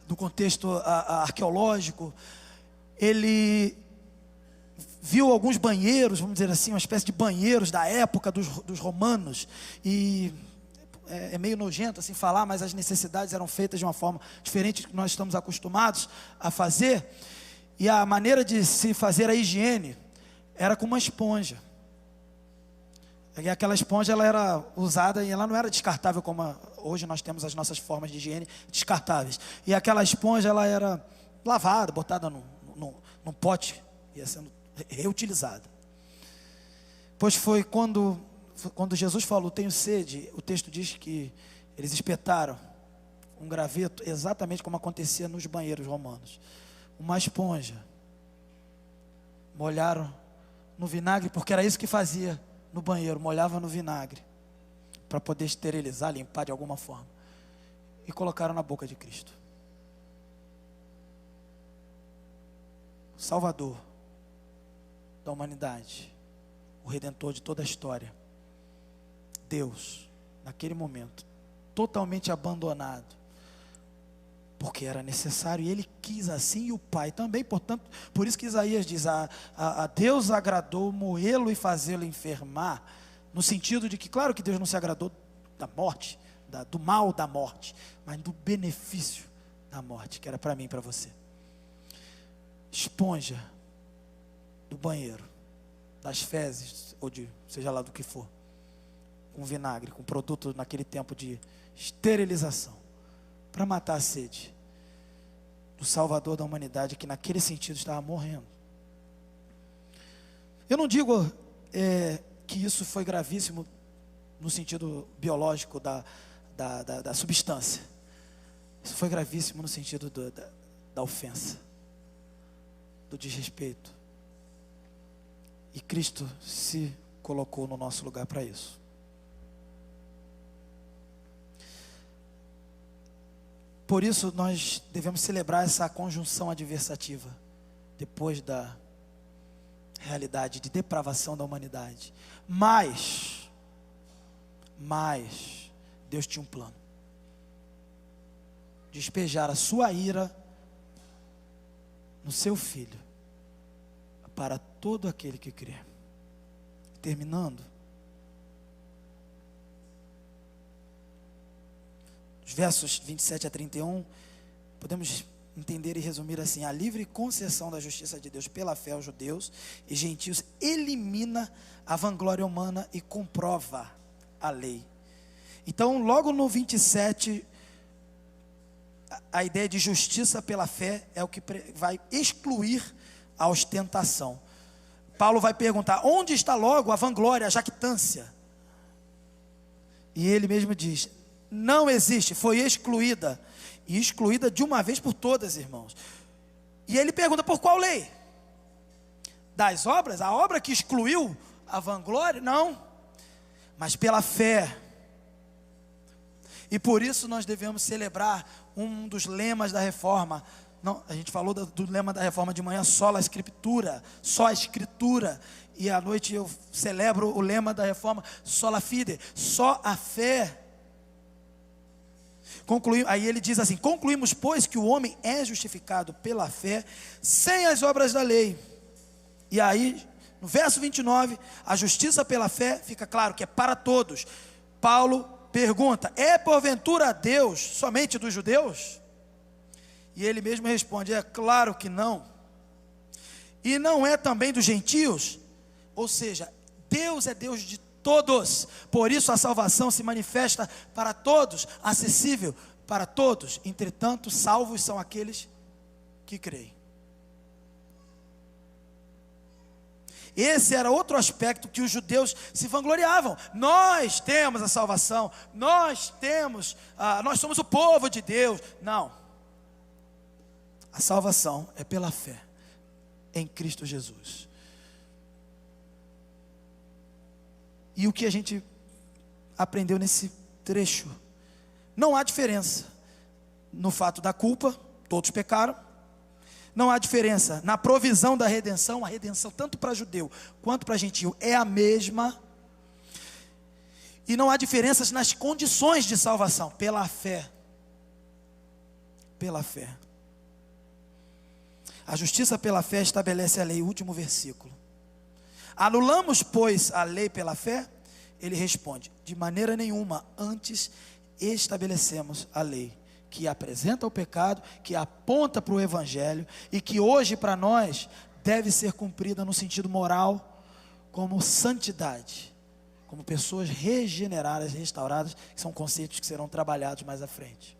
do contexto arqueológico, ele viu alguns banheiros, vamos dizer assim, uma espécie de banheiros da época dos romanos, e é meio nojento assim falar, mas as necessidades eram feitas de uma forma diferente do que nós estamos acostumados a fazer, e a maneira de se fazer a higiene era com uma esponja. E aquela esponja, ela era usada e ela não era descartável como hoje nós temos as nossas formas de higiene descartáveis. E aquela esponja, ela era lavada, botada num pote, ia sendo reutilizada. Pois foi quando Jesus falou, tenho sede, o texto diz que eles espetaram um graveto, exatamente como acontecia nos banheiros romanos. Uma esponja, molharam no vinagre, porque era isso que fazia no banheiro, molhava no vinagre, para poder esterilizar, limpar de alguma forma, e colocaram na boca de Cristo. O Salvador da humanidade, o Redentor de toda a história, Deus, naquele momento, totalmente abandonado, porque era necessário, e Ele quis assim, e o Pai também. Portanto, por isso que Isaías diz, a Deus agradou moê-lo e fazê-lo enfermar, no sentido de que, claro que Deus não se agradou da morte, do mal da morte, mas do benefício da morte, que era para mim e para você. Esponja do banheiro, das fezes, ou de, seja lá do que for, com vinagre, com produto naquele tempo de esterilização, para matar a sede do Salvador da humanidade, que naquele sentido estava morrendo. Eu não digo que isso foi gravíssimo no sentido biológico da substância. Isso foi gravíssimo no sentido da ofensa, do desrespeito. E Cristo se colocou no nosso lugar para isso. Por isso nós devemos celebrar essa conjunção adversativa, depois da realidade de depravação da humanidade. Mas Deus tinha um plano: despejar a sua ira no seu Filho, para todo aquele que crê. Terminando, os versos 27 a 31, podemos entender e resumir assim: a livre concessão da justiça de Deus pela fé aos judeus e gentios elimina a vanglória humana e comprova a lei. Então, logo no 27, a ideia de justiça pela fé é o que vai excluir a ostentação. Paulo vai perguntar: onde está logo a vanglória, a jactância? E ele mesmo diz: não existe, foi excluída, e excluída de uma vez por todas, irmãos. E ele pergunta: por qual lei? Das obras? A obra que excluiu a vanglória? Não, mas pela fé. E por isso nós devemos celebrar um dos lemas da reforma. Não, a gente falou do lema da reforma de manhã, sola escritura, só a escritura. E à noite eu celebro o lema da reforma, sola fide, só a fé. Aí ele diz assim: concluímos, pois, que o homem é justificado pela fé, sem as obras da lei. E aí, no verso 29, a justiça pela fé, fica claro que é para todos. Paulo pergunta: é porventura Deus somente dos judeus? E ele mesmo responde: é claro que não. E não é também dos gentios? Ou seja, Deus é Deus de todos, por isso a salvação se manifesta para todos, acessível para todos. Entretanto, salvos são aqueles que creem. Esse era outro aspecto que os judeus se vangloriavam: nós temos a salvação, nós somos o povo de Deus. Não, a salvação é pela fé em Cristo Jesus. E o que a gente aprendeu nesse trecho? Não há diferença no fato da culpa, todos pecaram. Não há diferença na provisão da redenção, a redenção tanto para judeu quanto para gentil é a mesma. E não há diferenças nas condições de salvação, pela fé. Pela fé. A justiça pela fé estabelece a lei, último versículo. Anulamos, pois, a lei pela fé? Ele responde, de maneira nenhuma, antes estabelecemos a lei, que apresenta o pecado, que aponta para o evangelho, e que hoje para nós deve ser cumprida no sentido moral, como santidade, como pessoas regeneradas, restauradas, que são conceitos que serão trabalhados mais à frente.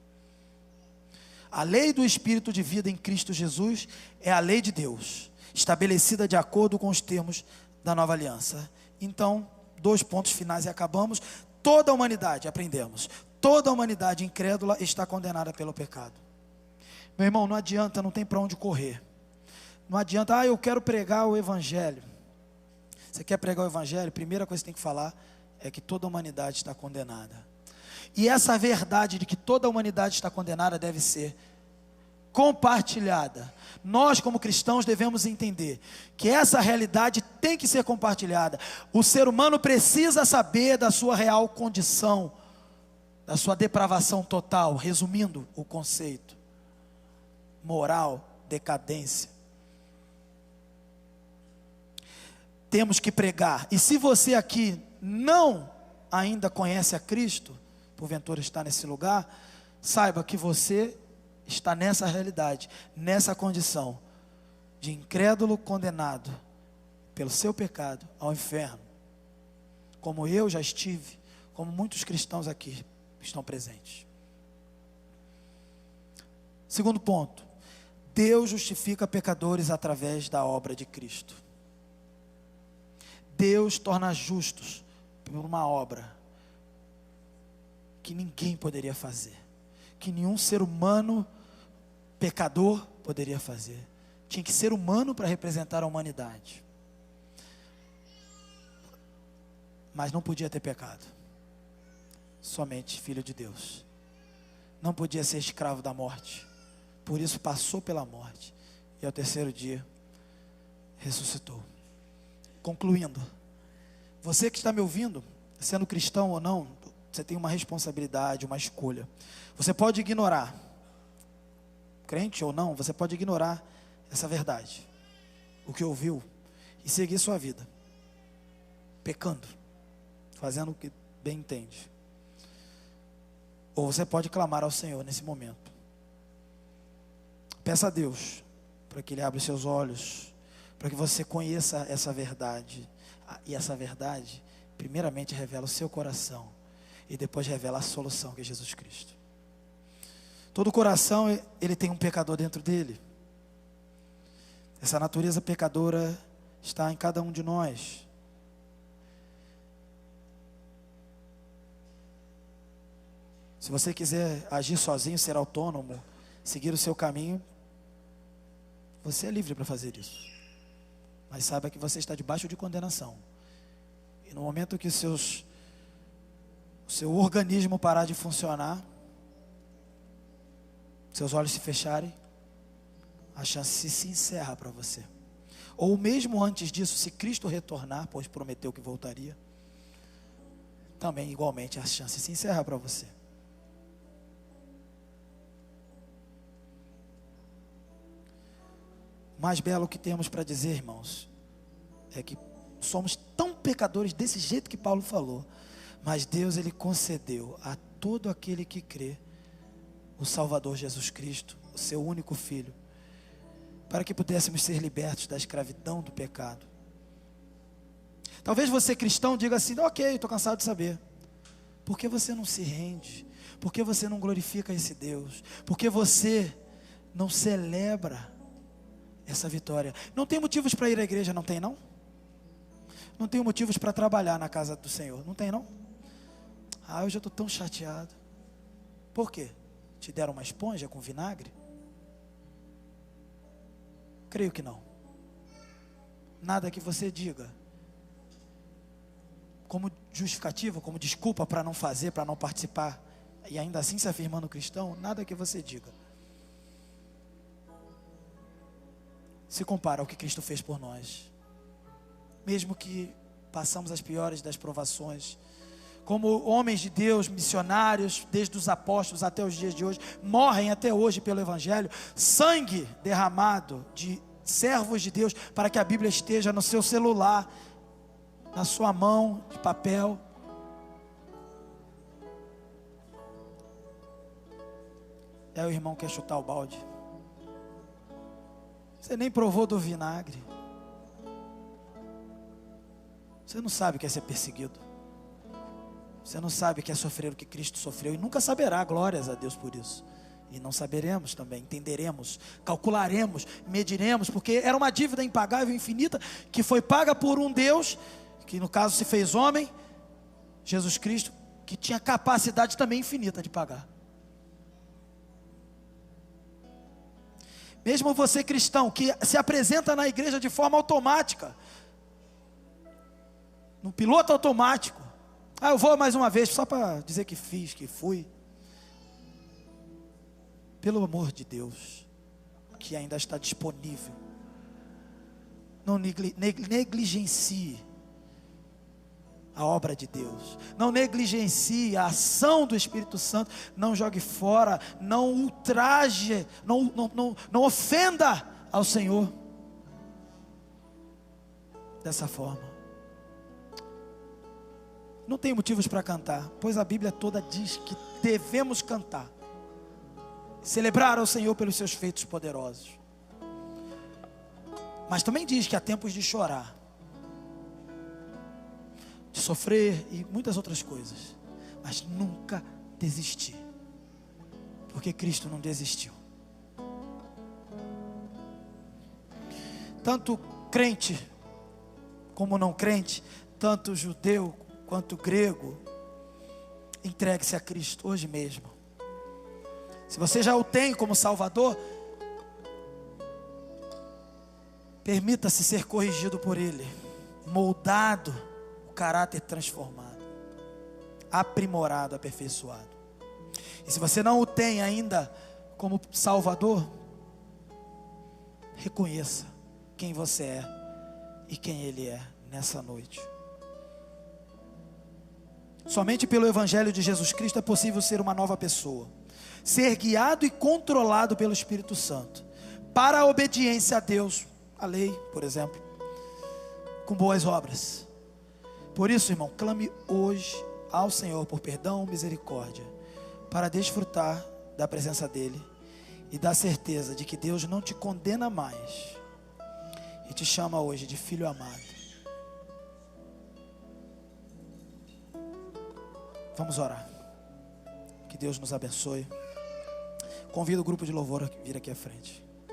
A lei do Espírito de vida em Cristo Jesus é a lei de Deus, estabelecida de acordo com os termos da nova aliança. Então, 2 pontos finais e acabamos. Toda a humanidade, aprendemos, toda a humanidade incrédula está condenada pelo pecado. Meu irmão, não adianta, não tem para onde correr. Não adianta, eu quero pregar o evangelho. Você quer pregar o evangelho? A primeira coisa que você tem que falar é que toda a humanidade está condenada. E essa verdade de que toda a humanidade está condenada deve ser compartilhada. Nós, como cristãos, devemos entender que essa realidade tem que ser compartilhada. O ser humano precisa saber da sua real condição, da sua depravação total. Resumindo o conceito: moral, decadência. Temos que pregar. E se você aqui não ainda conhece a Cristo, porventura está nesse lugar, saiba que você está nessa realidade, nessa condição de incrédulo condenado pelo seu pecado ao inferno, como eu já estive, como muitos cristãos aqui estão presentes. Segundo ponto, Deus justifica pecadores através da obra de Cristo. Deus torna justos por uma obra que ninguém poderia fazer, que nenhum ser humano pecador poderia fazer. Tinha que ser humano para representar a humanidade, mas não podia ter pecado. Somente filho de Deus. Não podia ser escravo da morte, por isso passou pela morte, e ao terceiro dia ressuscitou. Concluindo, você que está me ouvindo, sendo cristão ou não, você tem uma responsabilidade, uma escolha. Você pode ignorar, crente ou não, você pode ignorar essa verdade, o que ouviu, e seguir sua vida, pecando, fazendo o que bem entende. Ou você pode clamar ao Senhor nesse momento. Peça a Deus para que Ele abra os seus olhos, para que você conheça essa verdade. E essa verdade, primeiramente, revela o seu coração, e depois revela a solução, que é Jesus Cristo. Todo coração, ele tem um pecador dentro dele. Essa natureza pecadora está em cada um de nós. Se você quiser agir sozinho, ser autônomo, seguir o seu caminho, você é livre para fazer isso. Mas saiba que você está debaixo de condenação. E no momento que o seu organismo parar de funcionar, seus olhos se fecharem, a chance se encerra para você. Ou mesmo antes disso, se Cristo retornar, pois prometeu que voltaria, também igualmente a chance se encerra para você. O mais belo que temos para dizer, irmãos, é que somos tão pecadores desse jeito que Paulo falou, mas Deus, Ele concedeu a todo aquele que crê o Salvador Jesus Cristo, o seu único Filho, para que pudéssemos ser libertos da escravidão do pecado. Talvez você cristão diga assim: ok, estou cansado de saber. Por que você não se rende? Por que você não glorifica esse Deus? Por que você não celebra essa vitória? Não tem motivos para ir à igreja, não tem não? Não tem motivos para trabalhar na casa do Senhor, não tem não? Hoje eu estou tão chateado. Por quê? Te deram uma esponja com vinagre? Creio que não. Nada que você diga como justificativa, como desculpa para não fazer, para não participar e ainda assim se afirmando cristão, nada que você diga se compara ao que Cristo fez por nós. Mesmo que passamos as piores das provações, como homens de Deus, missionários, desde os apóstolos até os dias de hoje, morrem até hoje pelo Evangelho, sangue derramado de servos de Deus, para que a Bíblia esteja no seu celular, na sua mão de papel. Aí o irmão quer chutar o balde. Você nem provou do vinagre. Você não sabe o que é ser perseguido. Você não sabe o que é sofrer o que Cristo sofreu, e nunca saberá, glórias a Deus por isso. E não saberemos também, entenderemos, calcularemos, mediremos, porque era uma dívida impagável, infinita, que foi paga por um Deus, que no caso se fez homem, Jesus Cristo, que tinha capacidade também infinita de pagar. Mesmo você cristão, que se apresenta na igreja de forma automática, no piloto automático, eu vou mais uma vez, só para dizer que fiz, que fui. Pelo amor de Deus, que ainda está disponível, não negligencie a obra de Deus, não negligencie a ação do Espírito Santo, não jogue fora, não ultraje, não ofenda ao Senhor dessa forma. Não tem motivos para cantar, pois a Bíblia toda diz que devemos cantar, celebrar ao Senhor pelos seus feitos poderosos. Mas também diz que há tempos de chorar, de sofrer e muitas outras coisas, mas nunca desistir, porque Cristo não desistiu. Tanto crente como não crente, tanto judeu quanto grego, entregue-se a Cristo hoje mesmo. Se você já o tem como Salvador, permita-se ser corrigido por Ele, moldado, o caráter transformado, aprimorado, aperfeiçoado. E se você não o tem ainda como Salvador, reconheça quem você é e quem Ele é nessa noite. Somente pelo Evangelho de Jesus Cristo é possível ser uma nova pessoa, ser guiado e controlado pelo Espírito Santo, para a obediência a Deus, a lei, por exemplo, com boas obras. Por isso, irmão, clame hoje ao Senhor por perdão, misericórdia, para desfrutar da presença dEle e da certeza de que Deus não te condena mais e te chama hoje de filho amado. Vamos orar. Que Deus nos abençoe. Convido o grupo de louvor a vir aqui à frente.